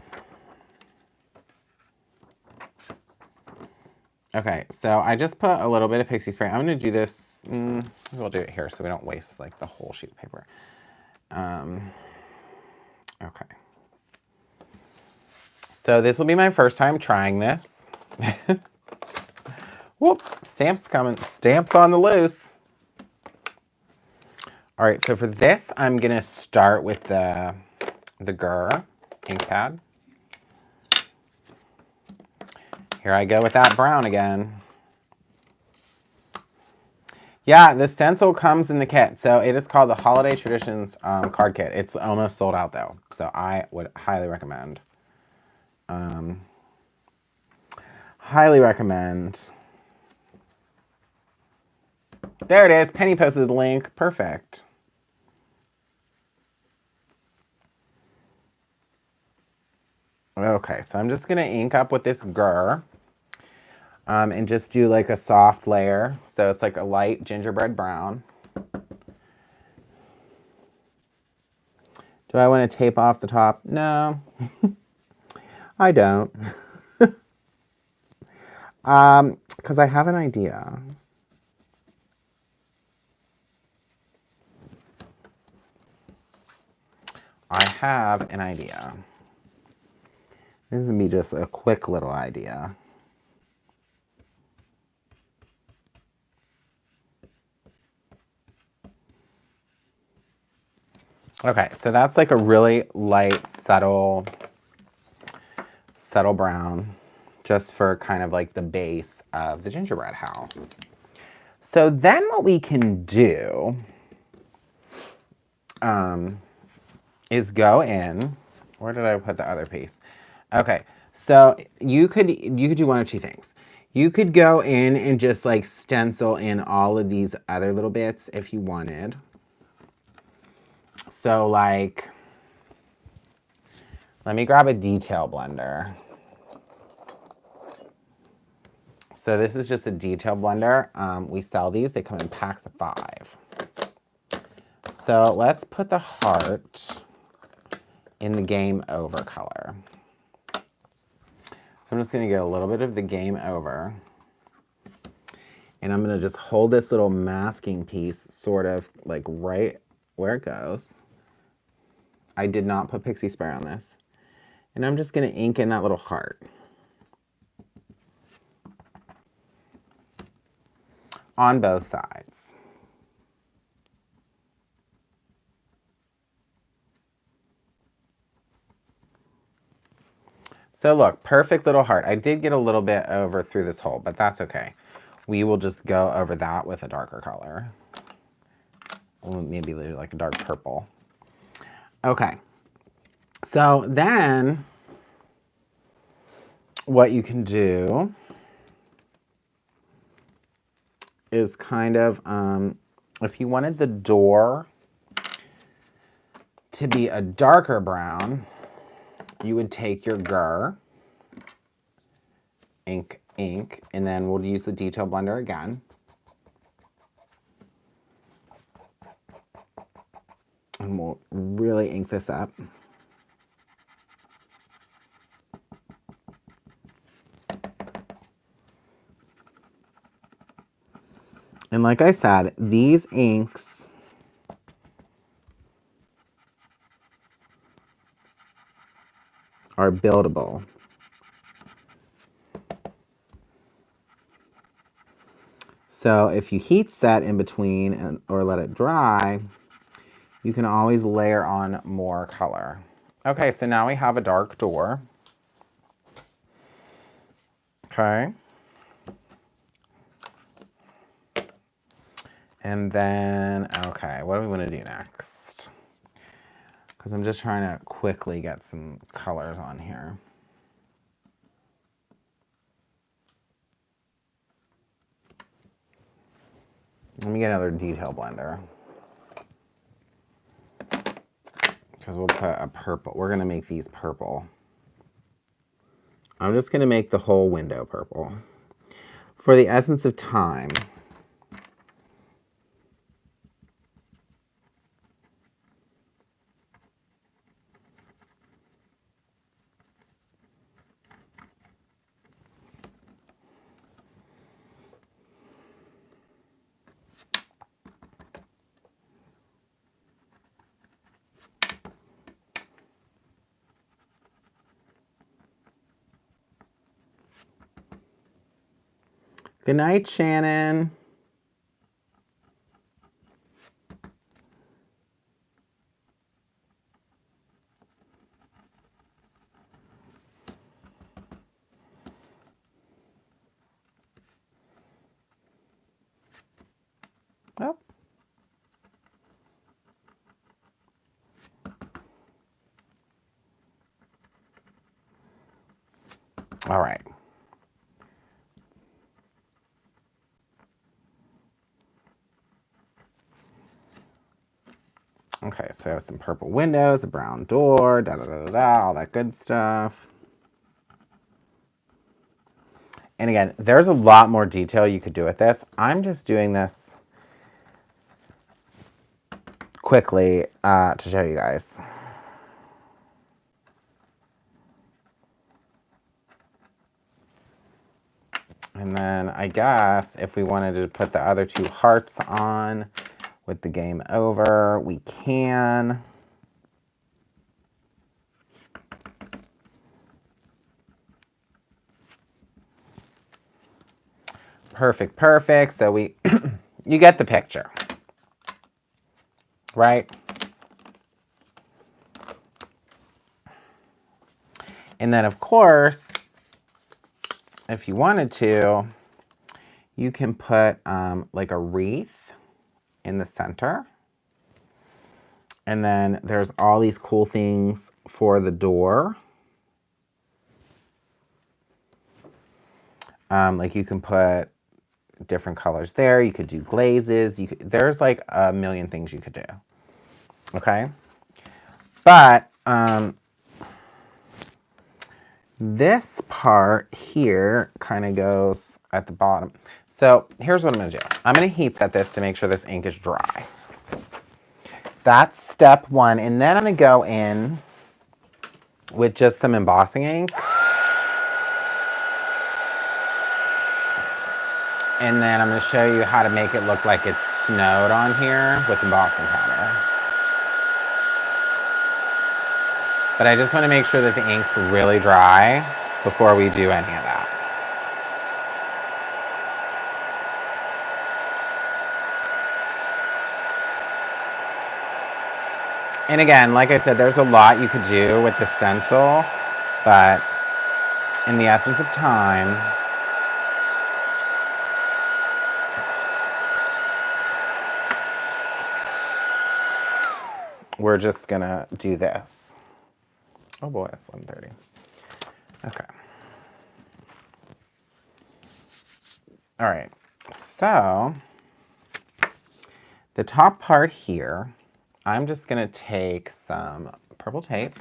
S1: Okay, so I just put a little bit of pixie spray. I'm going to do this. We'll do it here so we don't waste like the whole sheet of paper. Okay. So this will be my first time trying this. Whoop, stamps coming. Stamps on the loose. All right, so for this, I'm going to start with the Gur ink pad. Here I go with that brown again. Yeah, the stencil comes in the kit. So it is called the Holiday Traditions card kit. It's almost sold out though. So I would highly recommend. Highly recommend. There it is. Penny posted the link. Perfect. Okay, so I'm just going to ink up with this Gur. And just do like a soft layer. So it's like a light gingerbread brown. Do I want to tape off the top? No, I don't. Because I have an idea. I have an idea. This is going to be just a quick little idea. Okay, so that's like a really light, subtle brown, just for kind of like the base of the gingerbread house. So then what we can do is go in. Where did I put the other piece? Okay, so you could do one of two things. You could go in and just like stencil in all of these other little bits if you wanted. So like, let me grab a detail blender. So this is just a detail blender. We sell these, they come in packs of 5. So let's put the heart in the Game Over color. So I'm just gonna get a little bit of the Game Over. And I'm going to just hold this little masking piece sort of like right where it goes. I did not put pixie spray on this. And I'm just going to ink in that little heart. On both sides. So look, perfect little heart. I did get a little bit over through this hole, but that's okay. We will just go over that with a darker color. Maybe like a dark purple. Okay. So then what you can do is kind of, if you wanted the door to be a darker brown, you would take your Gur, ink, and then we'll use the detail blender again. And we'll really ink this up. And like I said, these inks are buildable. So if you heat set in between or let it dry, you can always layer on more color. Okay, so now we have a dark door. Okay. And then, okay, what do we want to do next? Because I'm just trying to quickly get some colors on here. Let me get another detail blender. Because we'll put a purple. We're going to make these purple. I'm just going to make the whole window purple. For the essence of time. Good night, Shannon. Oh. All right. Okay, so some purple windows, a brown door, all that good stuff. And again, there's a lot more detail you could do with this. I'm just doing this quickly to show you guys. And then I guess if we wanted to put the other two hearts on with the game over, we can. Perfect, perfect. So we, you get the picture, right? And then of course, if you wanted to, you can put like a wreath in the center. And then there's all these cool things for the door. Like you can put different colors there. You could do glazes. There's like a million things you could do. Okay? But this part here kind of goes at the bottom. So here's what I'm going to do. I'm going to heat set this to make sure this ink is dry. That's step one. And then I'm going to go in with just some embossing ink. And then I'm going to show you how to make it look like it's snowed on here with embossing powder. But I just want to make sure that the ink's really dry before we do any of that. And again, like I said, there's a lot you could do with the stencil, but in the essence of time, we're just gonna do this. Oh boy, it's 11:30. Okay. All right, so the top part here, I'm just gonna take some purple tape.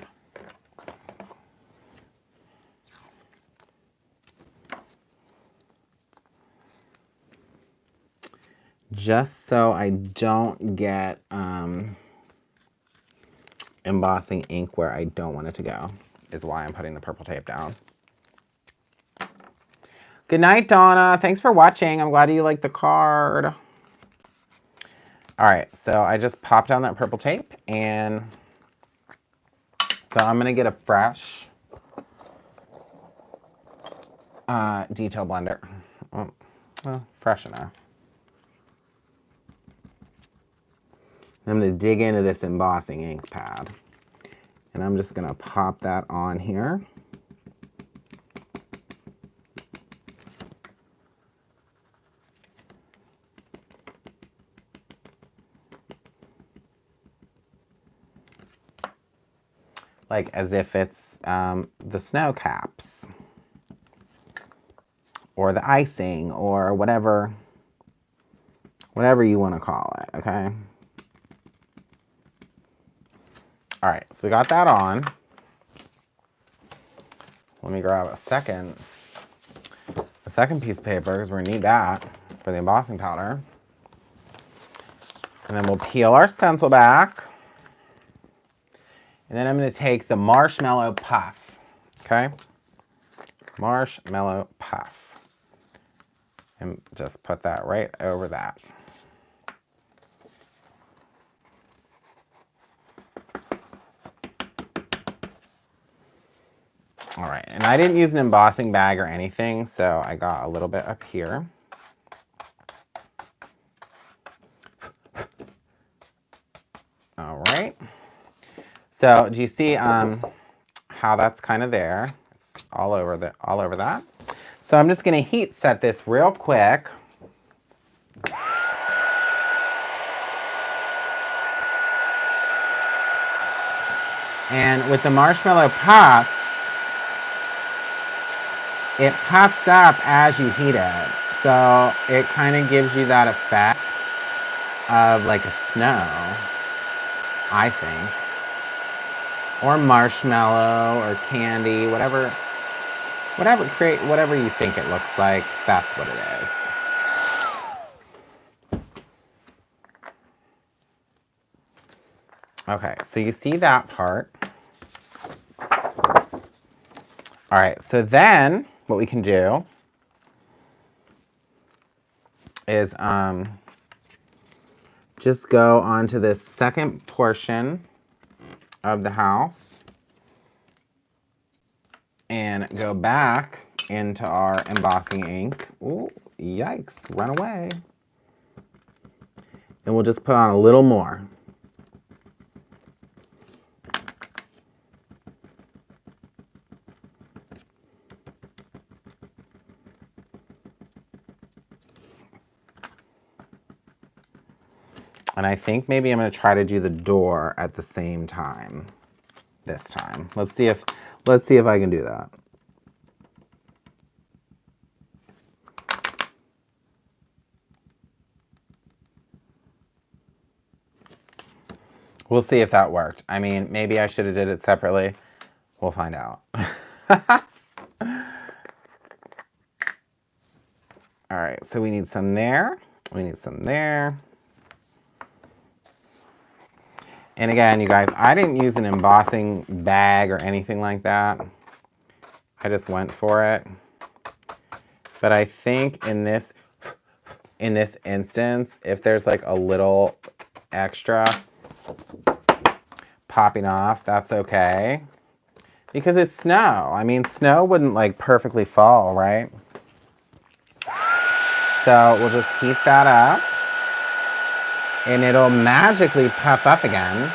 S1: Just so I don't get embossing ink where I don't want it to go, is why I'm putting the purple tape down. Good night, Donna. Thanks for watching. I'm glad you liked the card. All right, so I just popped down that purple tape, and so I'm gonna get a fresh detail blender. Well, fresh enough. I'm going to dig into this embossing ink pad. And I'm just going to pop that on here. Like as if it's the snow caps. Or the icing, or whatever you want to call it, okay? All right, so we got that on. Let me grab a second piece of paper because we're gonna need that for the embossing powder. And then we'll peel our stencil back. And then I'm gonna take the marshmallow puff, okay? Marshmallow puff. And just put that right over that. All right, and I didn't use an embossing bag or anything, so I got a little bit up here. All right. So do you see how that's kind of there? It's all over that. So I'm just going to heat set this real quick. And with the marshmallow puff, it puffs up as you heat it. So it kind of gives you that effect of like a snow, I think. Or marshmallow or candy, whatever you think it looks like, that's what it is. Okay, so you see that part. All right, so then what we can do is just go onto this second portion of the house and go back into our embossing ink. Ooh, yikes, run away. And we'll just put on a little more. And I think maybe I'm going to try to do the door at the same time this time. Let's see if I can do that. We'll see if that worked. I mean, maybe I should have did it separately. We'll find out. All right, so we need some there. We need some there. And again, you guys, I didn't use an embossing bag or anything like that. I just went for it. But I think in this in this instance, if there's like a little extra popping off, that's okay. Because it's snow. I mean, snow wouldn't like perfectly fall, right? So we'll just heat that up. And it'll magically puff up again.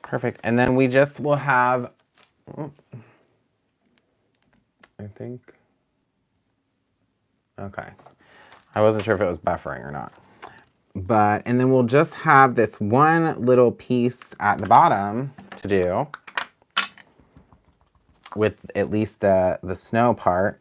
S1: Perfect. And then we just will have, I think, okay. I wasn't sure if it was buffering or not. But, and then we'll just have this one little piece at the bottom to do with at least the snow part.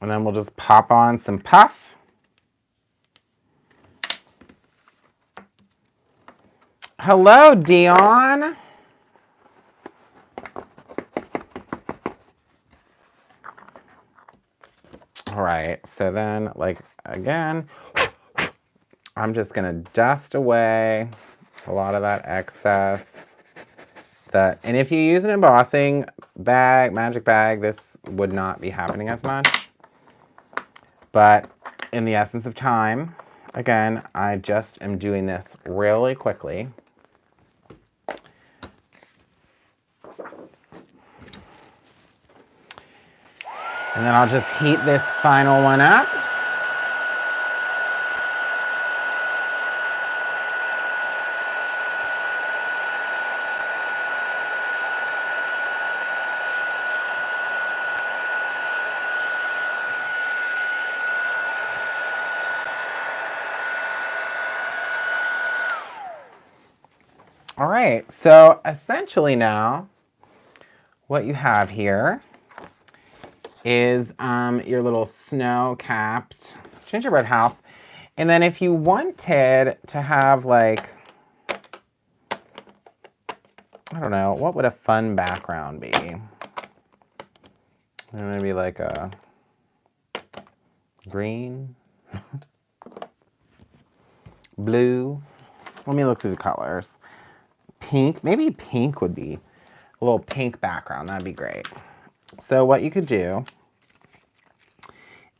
S1: And then we'll just pop on some puff. Hello, Dion. All right, so then, like, again, I'm just gonna dust away a lot of that excess. And if you use an embossing bag, magic bag, this would not be happening as much. But in the essence of time, again, I just am doing this really quickly. And then I'll just heat this final one up. All right, so essentially now, what you have here is your little snow-capped gingerbread house. And then if you wanted to have like, I don't know, what would a fun background be? Maybe like a green, blue. Let me look through the colors. Pink, maybe pink would be a little pink background. That'd be great. So what you could do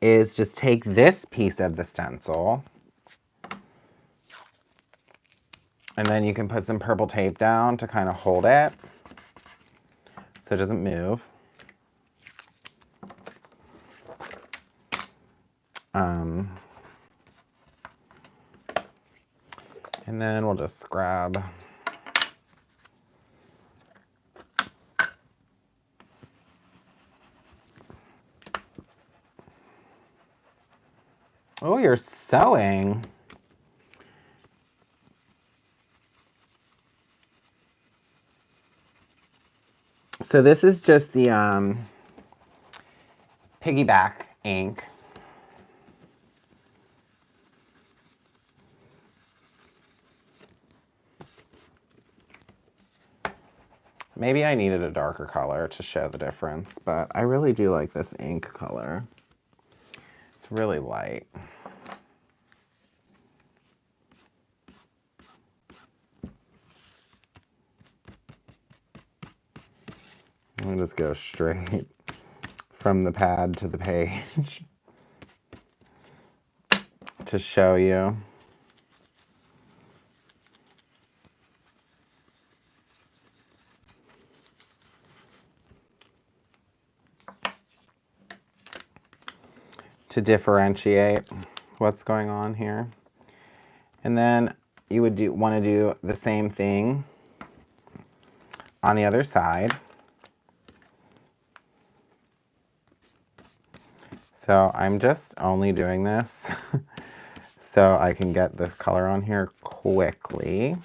S1: is just take this piece of the stencil and then you can put some purple tape down to kind of hold it so it doesn't move. And then we'll just grab oh, you're sewing. So this is just the piggyback ink. Maybe I needed a darker color to show the difference, but I really do like this ink color. It's really light. I'll just go straight from the pad to the page to show you. To differentiate what's going on here. And then you would want to do the same thing on the other side. So I'm just only doing this so I can get this color on here quickly.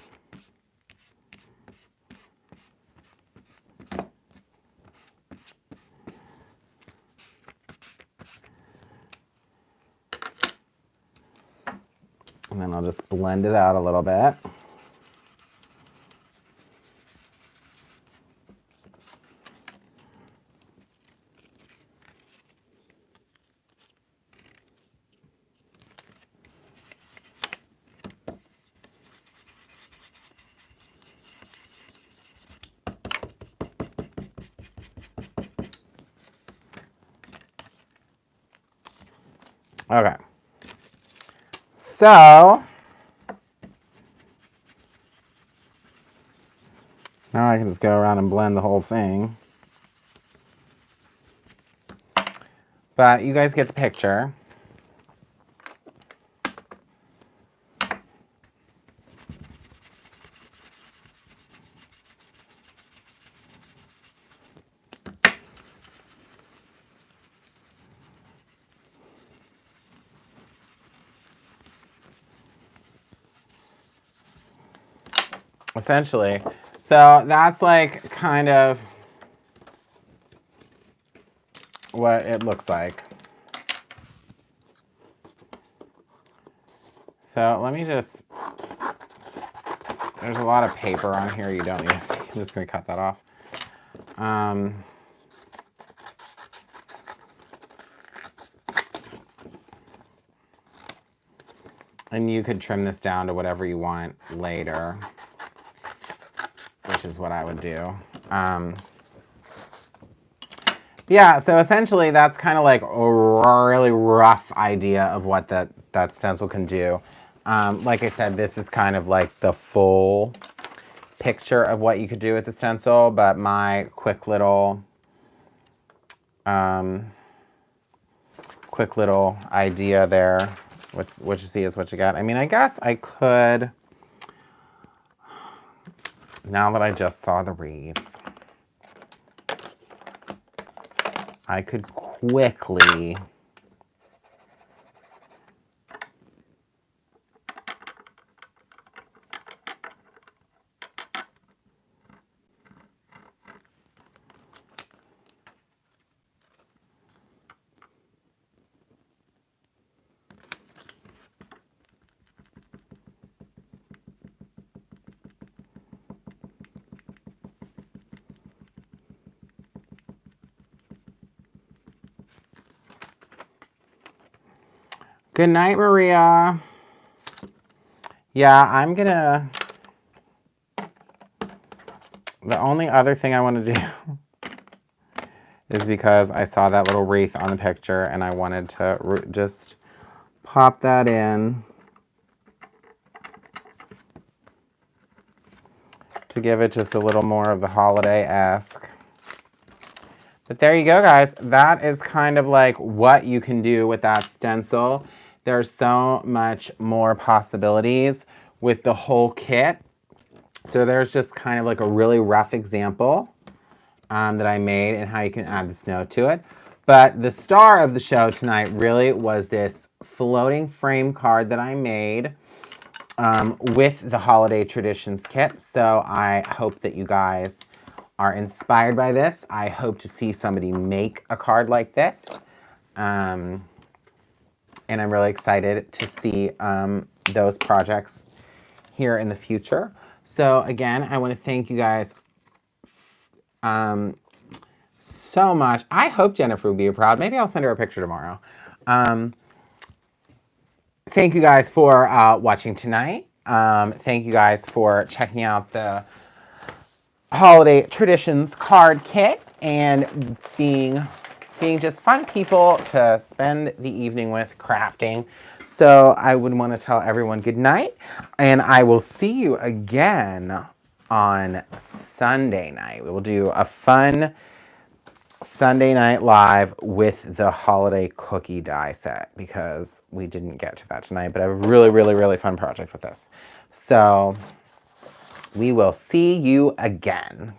S1: And then I'll just blend it out a little bit. Okay. So now I can just go around and blend the whole thing. But you guys get the picture. Essentially. So that's like kind of what it looks like. So let me just, there's a lot of paper on here you don't need to see. I'm just going to cut that off. And you could trim this down to whatever you want later, which is what I would do. Yeah, so essentially that's kind of like a really rough idea of what that stencil can do. Like I said, this is kind of like the full picture of what you could do with the stencil, but my quick little idea there, what you see is what you got. I mean, I guess I could, now that I just saw the wreath, I could quickly Good night, Maria. Yeah, I'm gonna, the only other thing I want to do is because I saw that little wreath on the picture and I wanted to just pop that in to give it just a little more of the holiday-esque. But there you go, guys. That is kind of like what you can do with that stencil. There's so much more possibilities with the whole kit. So there's just kind of like a really rough example that I made and how you can add the snow to it. But the star of the show tonight really was this floating frame card that I made with the Holiday Traditions kit. So I hope that you guys are inspired by this. I hope to see somebody make a card like this. And I'm really excited to see those projects here in the future. So again, I want to thank you guys so much. I hope Jennifer will be proud. Maybe I'll send her a picture tomorrow. Thank you guys for watching tonight. Thank you guys for checking out the Holiday Traditions card kit and being just fun people to spend the evening with crafting. So I would want to tell everyone good night, and I will see you again on Sunday night. We will do a fun Sunday night live with the holiday cookie die set because we didn't get to that tonight, but I have a really, really, really fun project with this. So we will see you again.